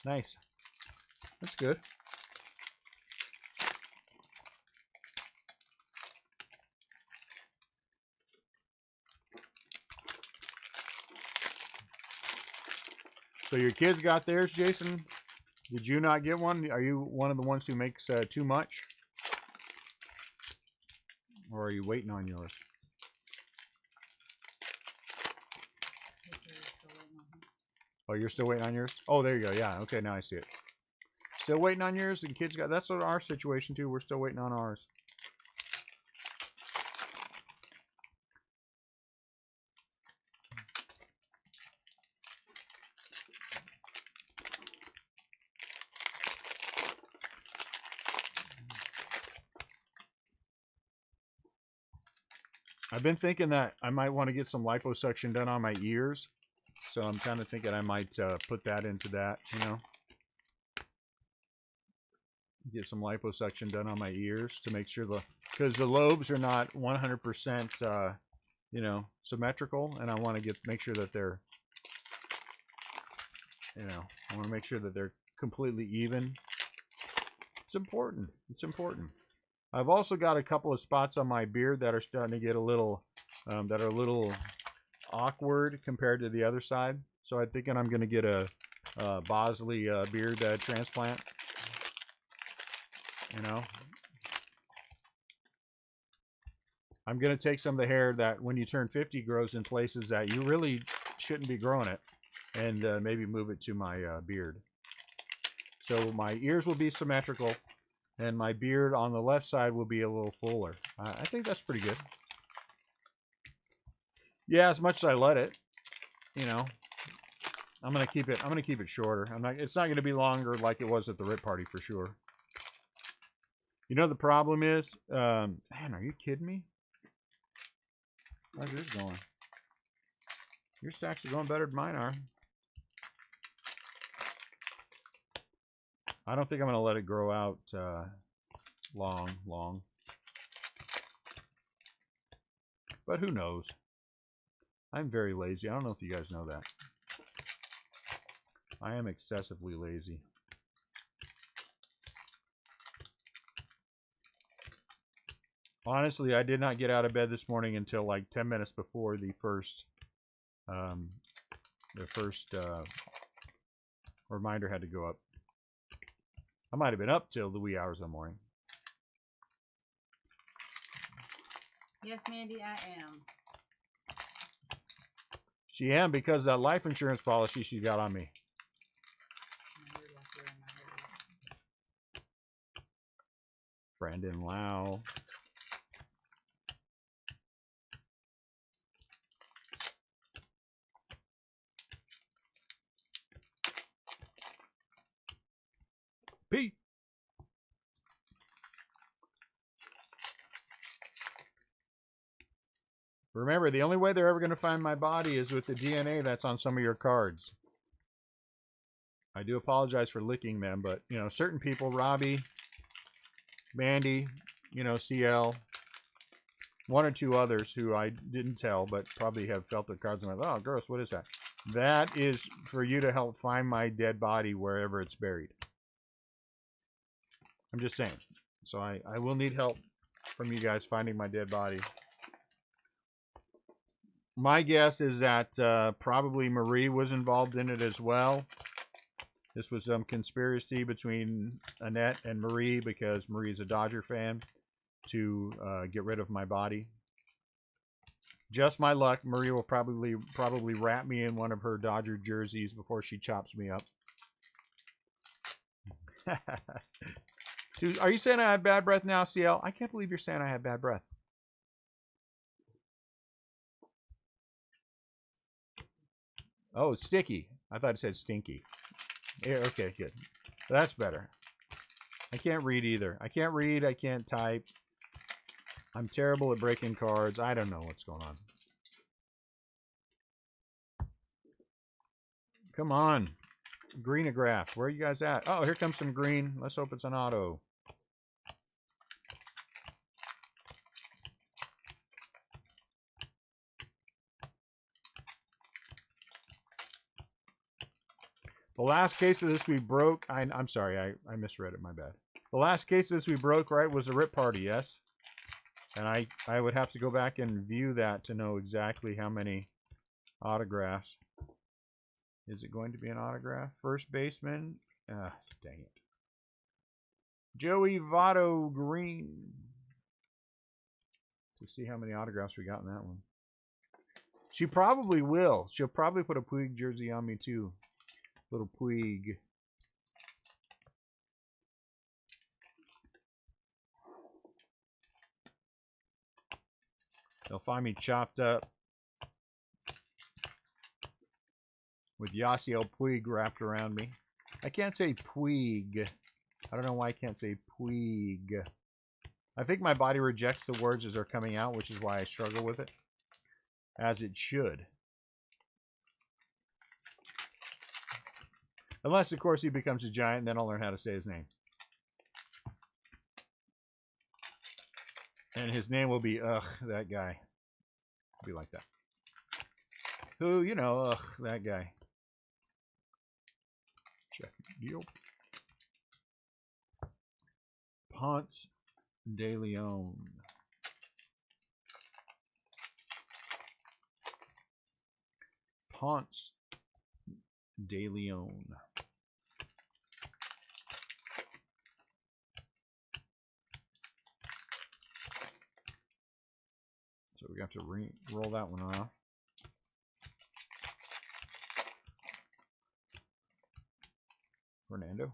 S1: Nice. That's good. So your kids got theirs, Jason? Did you not get one? Are you one of the ones who makes too much? Or are you waiting on yours? Oh, you're still waiting on yours? Oh, there you go. Yeah, okay, now I see it. Still waiting on yours, and kids got... That's our situation, too. We're still waiting on ours. I've been thinking that I might want to get some liposuction done on my ears. So I'm kind of thinking I might put that into that, you know. Get some liposuction done on my ears to make sure because the lobes are not 100%, you know, symmetrical, and I want to make sure that they're, you know, I want to make sure that they're completely even. It's important. It's important. I've also got a couple of spots on my beard that are starting to get a little, that are a little awkward compared to the other side. So I'm thinking I'm going to get a Bosley beard transplant. you know. I'm going to take some of the hair that when you turn 50 grows in places that you really shouldn't be growing it, and maybe move it to my beard. So my ears will be symmetrical, and my beard on the left side will be a little fuller. I think that's pretty good. Yeah, as much as I let it, you know, I'm gonna keep it shorter. It's not gonna be longer like it was at the Rip Party for sure. You know the problem is, man, are you kidding me? How's yours going? Your stacks are going better than mine are. I don't think I'm gonna let it grow out long. But who knows? I'm very lazy. I don't know if you guys know that. I am excessively lazy. Honestly, I did not get out of bed this morning until like 10 minutes before the first reminder had to go up. I might have been up till the wee hours of the morning.
S2: Yes, Mandy, I am.
S1: She am because that life insurance policy she got on me. Brandon Lau. Pete. Remember, the only way they're ever going to find my body is with the DNA that's on some of your cards. I do apologize for licking them, but, you know, certain people, Robbie, Mandy, you know, CL, one or two others who I didn't tell, but probably have felt their cards and went, oh, gross, what is that? That is for you to help find my dead body wherever it's buried. I'm just saying. So I will need help from you guys finding my dead body. My guess is that probably Marie was involved in it as well. This was some conspiracy between Annette and Marie because Marie's a Dodger fan to get rid of my body. Just my luck, Marie will probably wrap me in one of her Dodger jerseys before she chops me up. Dude, are you saying I had bad breath now, CL? I can't believe you're saying I had bad breath. Oh, it's sticky. I thought it said stinky. Yeah, okay, good. That's better. I can't read either. I can't read. I can't type. I'm terrible at breaking cards. I don't know what's going on. Come on. Greenograph. Where are you guys at? Oh, here comes some green. Let's hope it's an auto. The last case of this we broke, I'm sorry, I misread it, my bad. The last case of this we broke, right, was the Rip Party, yes? And I would have to go back and view that to know exactly how many autographs. Is it going to be an autograph? First baseman? Dang it. Joey Votto Green. Let's see how many autographs we got in that one. She probably will. She'll probably put a Puig jersey on me too. Little Puig. They'll find me chopped up with Yasiel Puig wrapped around me. I can't say Puig. I don't know why I can't say Puig. I think my body rejects the words as they're coming out, which is why I struggle with it. As it should. Unless, of course, he becomes a giant, then I'll learn how to say his name. And his name will be, ugh, that guy. Be like that. Who, you know, ugh, that guy. Check. Yep. Ponce de Leon. Ponce de Leon. So we have to roll that one off. Fernando.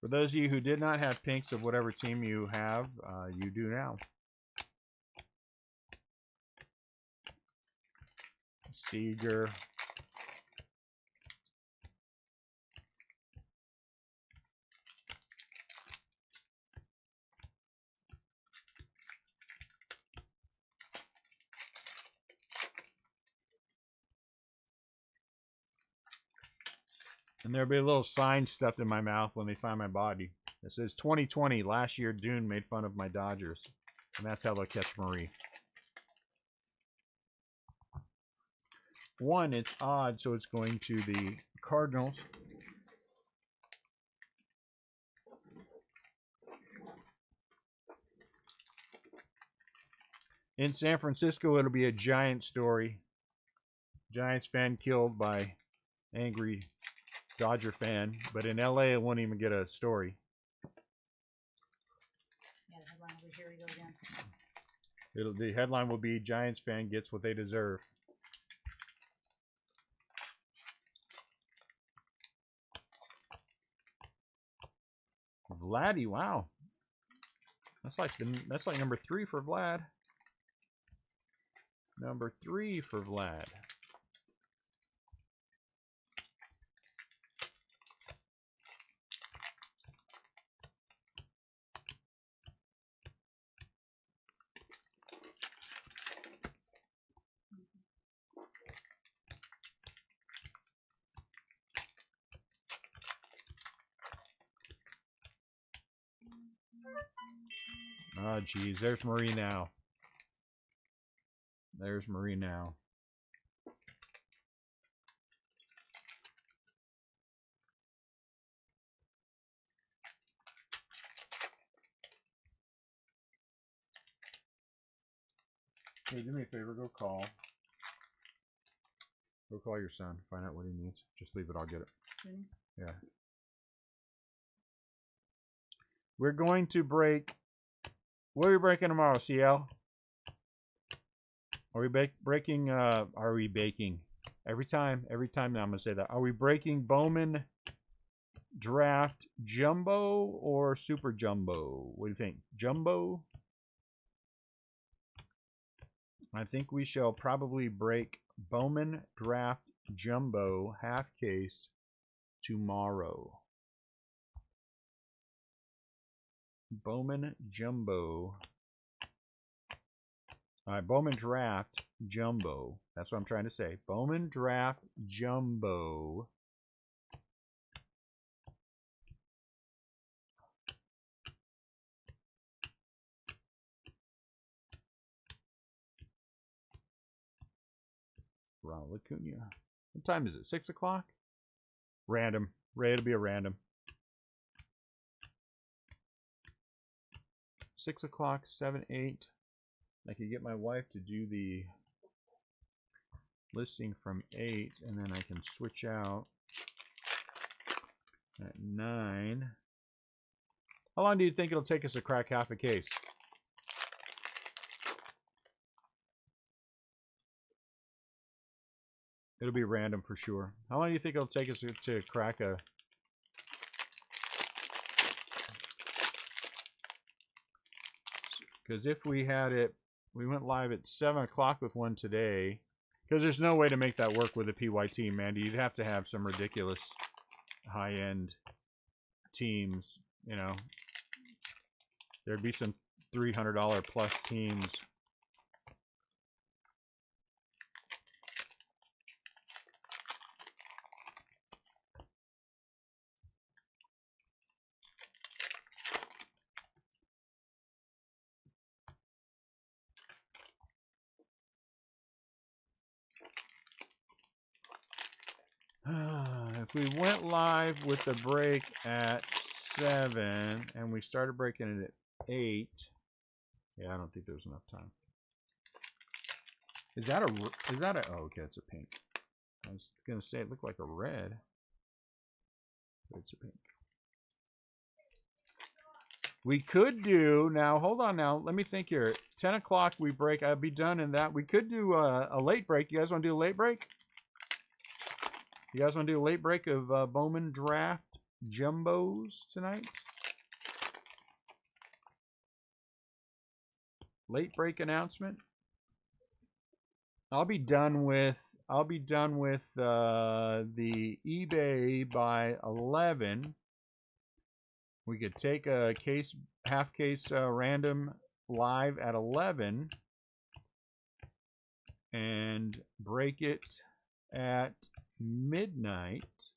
S1: For those of you who did not have pinks of whatever team you have, you do now. Seeger. And there'll be a little sign stuffed in my mouth when they find my body. It says 2020, last year Dune made fun of my Dodgers. And that's how they'll catch Marie. One, it's odd, so it's going to the Cardinals. In San Francisco, it'll be a Giant story. Giants fan killed by angry Dodger fan. But in LA, it won't even get a story.
S2: Yeah, the headline will be, here we go again.
S1: The headline will be, Giants fan gets what they deserve. Vladdy, wow. That's like number 3 for Vlad. Number 3 for Vlad. Oh, geez. There's Marie now. There's Marie now. Hey, do me a favor. Go call. Go call your son. Find out what he needs. Just leave it. I'll get it.
S2: Mm-hmm.
S1: Yeah. We're going to break. What are we breaking tomorrow, CL? Are we breaking? Are we baking? Every time now I'm gonna say that. Are we breaking Bowman Draft Jumbo or Super Jumbo? What do you think? Jumbo? I think we shall probably break Bowman Draft Jumbo half case tomorrow. Bowman Jumbo. All right, Bowman Draft Jumbo. That's what I'm trying to say. Bowman Draft Jumbo. Ronald Acuna. What time is it? 6 o'clock? Random. Ray, it'll be a random. 6 o'clock, 7, 8. I could get my wife to do the listing from 8, and then I can switch out at 9. How long do you think it'll take us to crack half a case? It'll be random for sure. How long do you think it'll take us to crack a... Because if we had it, we went live at 7 o'clock with one today. Because there's no way to make that work with a PYT, Mandy. You'd have to have some ridiculous high-end teams, you know. There'd be some $300 plus teams. If we went live with the break at 7 and we started breaking it at 8, yeah, I don't think there's enough time. Is that a, oh, okay, it's a pink. I was going to say it looked like a red, but it's a pink. We could do, now, hold on now, let me think here. 10 o'clock we break, I'll be done in that. We could do a late break. You guys want to do a late break? You guys want to do a late break of Bowman Draft Jumbos tonight? Late break announcement. I'll be done with the eBay by 11. We could take a case, half case random live at 11 and break it at midnight.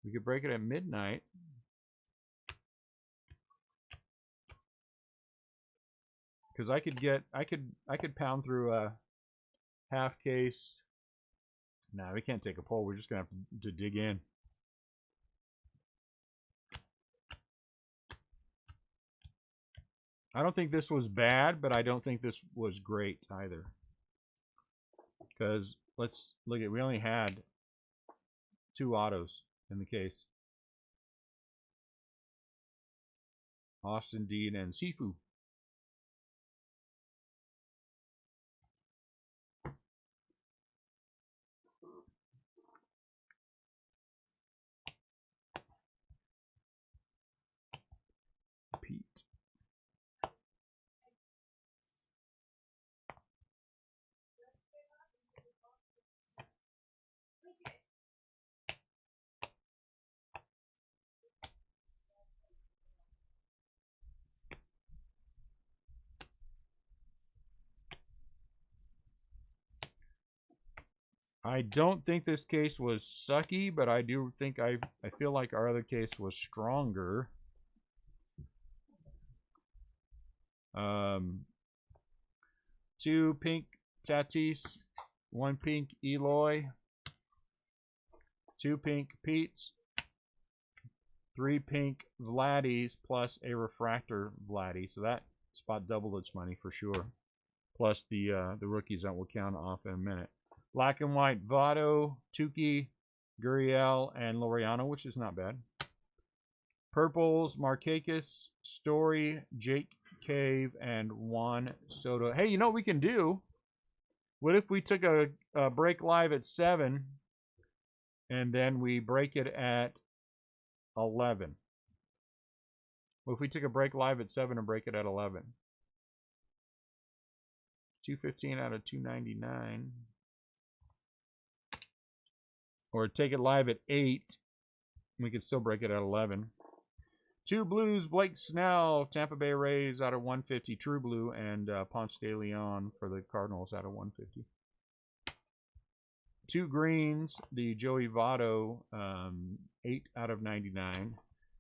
S1: We could break it at midnight. Because I could pound through a half case. Nah, we can't take a poll. We're just gonna have to dig in. I don't think this was bad, but I don't think this was great either. Because let's look at, we only had 2 autos in the case. Austin Dean and Sifu. Pete. I don't think this case was sucky, but I do think I feel like our other case was stronger. 2 pink Tatis, 1 pink Eloy, 2 pink Pete's, 3 pink Vladdy's, plus a refractor Vladdy. So that spot doubled its money for sure. Plus the rookies that we'll count off in a minute. Black and white Votto, Tukey, Gurriel, and Laureano, which is not bad. Purples, Markakis, Story, Jake Cave, and Juan Soto. Hey, you know what we can do? What if we took a break live at 7 and then we break it at 11? What if we took a break live at 7 and break it at 11? 215 out of 299. Or take it live at 8. We could still break it at 11. 2 blues, Blake Snell, Tampa Bay Rays out of 150, True Blue, and Ponce de Leon for the Cardinals out of 150. 2 greens, the Joey Votto, 8 out of 99.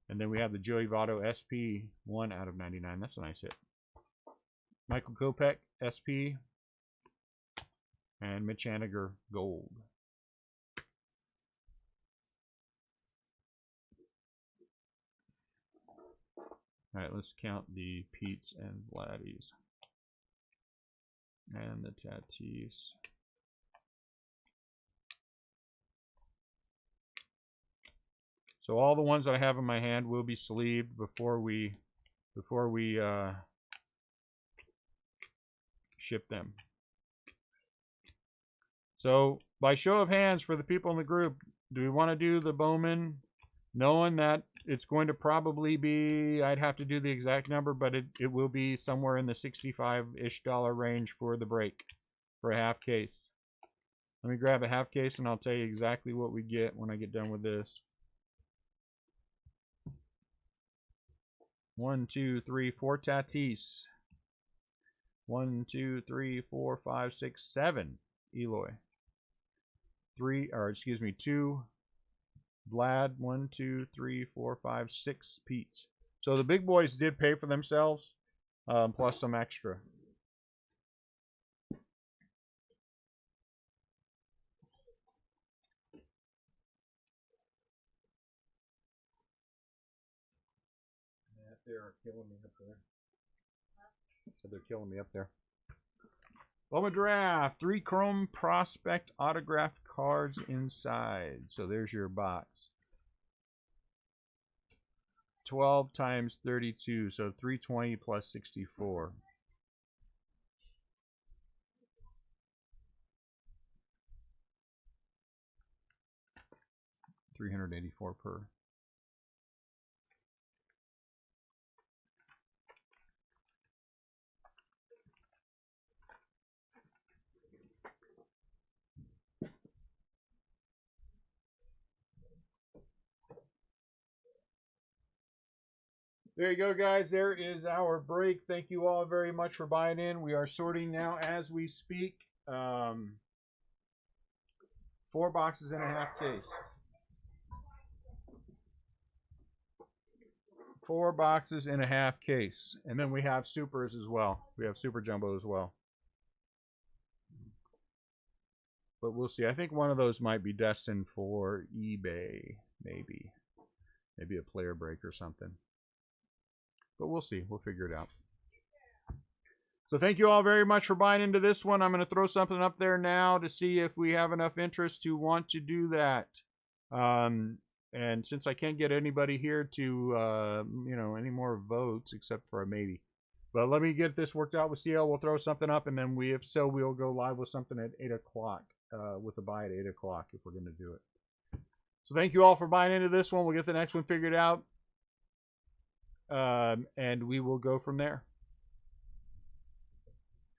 S1: And then we have the Joey Votto SP, 1 out of 99. That's a nice hit. Michael Kopech, SP, and Mitch Haniger, gold. All right, let's count the Pete's and Vladdy's. And the Tatis. So all the ones that I have in my hand will be sleeved before we ship them. So by show of hands for the people in the group, do we want to do the Bowman, knowing that it's going to probably be, I'd have to do the exact number, but it will be somewhere in the $65-ish range for the break for a half case. Let me grab a half case and I'll tell you exactly what we get when I get done with this. 1, 2, 3, 4 Tatis. 1, 2, 3, 4, 5, 6, 7 Eloy. 2 Vlad. 1, 2, 3, 4, 5, 6 Pete. So the big boys did pay for themselves, plus some extra. They're killing me up there. So they're killing me up there. Boma Draft, 3 Chrome Prospect autographed cards inside. So there's your box. 12 times 32, so 320 plus 64. $384 per. There you go, guys. There is our break. Thank you all very much for buying in. We are sorting now as we speak. 4 boxes and a half case. 4 boxes and a half case. And then we have supers as well. We have super jumbo as well. But we'll see. I think one of those might be destined for eBay. Maybe. Maybe a player break or something. But we'll see. We'll figure it out. So thank you all very much for buying into this one. I'm going to throw something up there now to see if we have enough interest to want to do that. And since I can't get anybody here to, any more votes except for a maybe. But let me get this worked out with CL. We'll throw something up, and then if so, we'll go live with something at 8 o'clock, with a buy at 8 o'clock if we're going to do it. So thank you all for buying into this one. We'll get the next one figured out. And we will go from there.